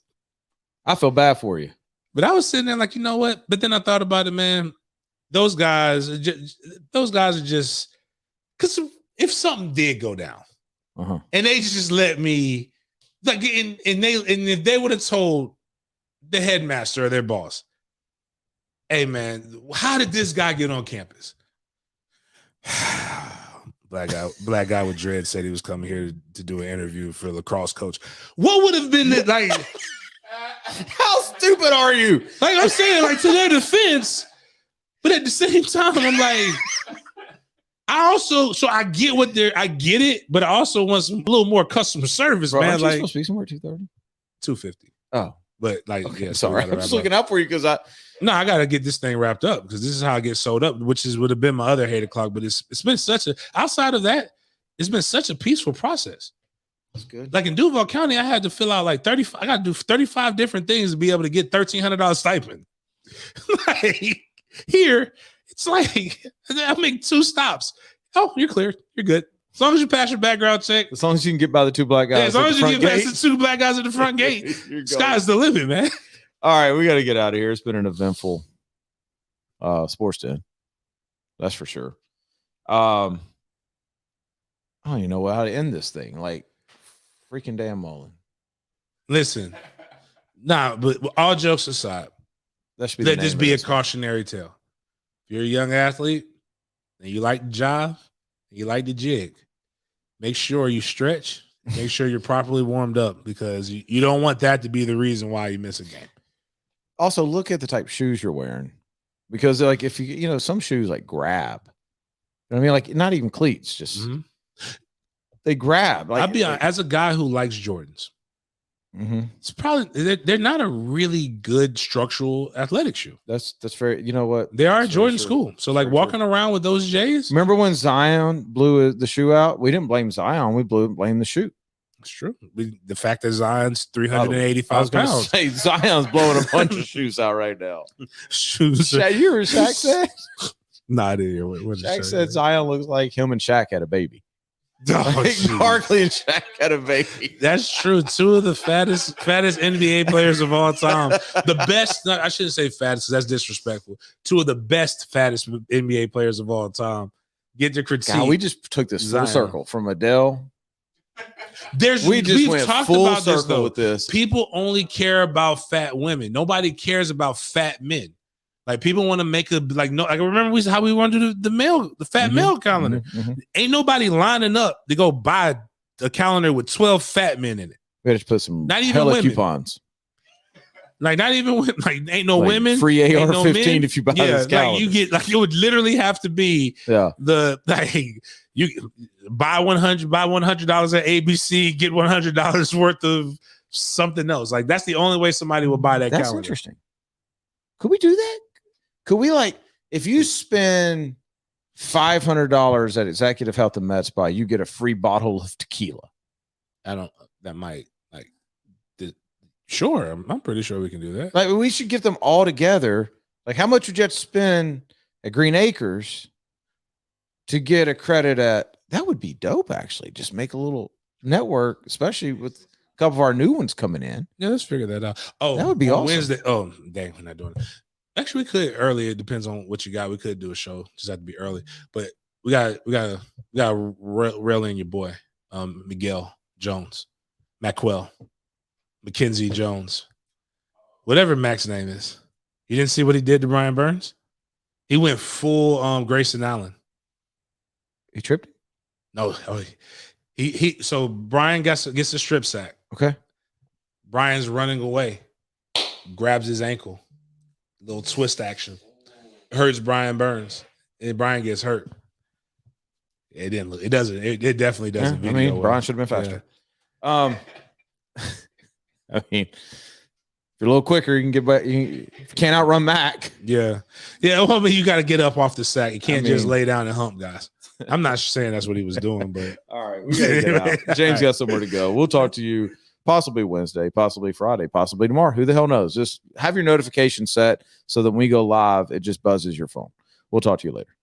I feel bad for you. But I was sitting there like, you know what? But then I thought about it, man. Those guys are just because if something did go down, and they just let me like, and if they would have told the headmaster or their boss, hey man, how did this guy get on campus? Black guy with dread said he was coming here to do an interview for lacrosse coach. What would have been like? How stupid are you? Like I'm saying, like to their defense, but at the same time, I'm like, I get it, but I also want a little more customer service, bro, man. Like supposed to be somewhere 2:30, 2:50. Oh, but like, okay, yeah, sorry, I'm just looking out for you because I gotta get this thing wrapped up because this is how I get sold up, which would have been my other 8 o'clock. But it's been outside of that, it's been such a peaceful process. That's good. Like in Duval County, I had to fill out like 35. I got to do 35 different things to be able to get $1,300 stipend. Like here, it's like I make 2 stops. Oh, you're clear. You're good. As long as you pass your background check. As long as you can get by the 2 black guys. Yeah, as long as you get past the 2 black guys at the front gate, sky's the limit, man. All right, we got to get out of here. It's been an eventful sports den. That's for sure. I don't even know how to end this thing. Like, freaking damn Mullen. Listen, but all jokes aside, let this be a cautionary tale. If you're a young athlete and you like the jive, and you like the jig, make sure you stretch. Make sure you're properly warmed up because you don't want that to be the reason why you miss a game. Also, look at the type of shoes you're wearing because, like, if some shoes like grab. You know what I mean? Like, not even cleats, just they grab. Like, I'll be honest, as a guy who likes Jordans, it's probably they're not a really good structural athletic shoe. That's very. You know what? They are a Jordan school. So like walking around with those J's. Remember when Zion blew the shoe out? We didn't blame Zion. We blame the shoe. It's true. The fact that Zion's 385 pounds. Say Zion's blowing a bunch of shoes out right now. Shoes. You hear what Shaq said? Nah, I didn't hear what Shaq said. Zion looks like him and Shaq had a baby. Oh, like Barkley and Shaq had a baby. That's true. 2 of the fattest NBA players of all time. The best. I shouldn't say fattest. That's disrespectful. 2 of the best fattest NBA players of all time. Get the critique. God, we just took this full circle from Adele. We've went talked full about this though. With this. People only care about fat women. Nobody cares about fat men. Like people want to make a like no. Like remember how we wanted to do the fat male calendar. Ain't nobody lining up to go buy a calendar with 12 fat men in it. We had to put some not even hella women. Coupons. Like not even like ain't no like women. Free AR-15 no if you buy this calendar. Like you get like it would literally have to be the like you buy $100 at ABC, get $100 worth of something else. Like that's the only way somebody will buy that calendar. That's interesting. Could we do that? Could we like if you spend $500 at Executive Health and Med Spa, you get a free bottle of tequila? That might like sure. I'm pretty sure we can do that. Like we should get them all together. Like how much would you have to spend at Green Acres to get a credit at? That would be dope, actually. Just make a little network, especially with a couple of our new ones coming in. Yeah, let's figure that out. Oh, that would be awesome. Wednesday. Oh, dang, we're not doing it. Actually, we could early. It depends on what you got. We could do a show. Just have to be early. But we got rail in your boy, Miguel Jones, Mackwell, Mackenzie Jones, whatever Mac's name is. You didn't see what he did to Brian Burns? He went full Grayson Allen. He tripped? No. He so Brian gets a strip sack. Okay. Brian's running away. Grabs his ankle. Little twist action. Hurts Brian Burns. And Brian gets hurt. It didn't look. It doesn't. It definitely doesn't. Yeah, I mean, Brian should have been faster. Yeah. I mean, if you're a little quicker, you can get back. You can't outrun Mac. Yeah. Well, I mean, you got to get up off the sack. You can't just lay down and hump guys. I'm not saying that's what he was doing, but all right, we gotta get out. James got somewhere to go. We'll talk to you possibly Wednesday, possibly Friday, possibly tomorrow. Who the hell knows? Just have your notification set so that when we go live, it just buzzes your phone. We'll talk to you later.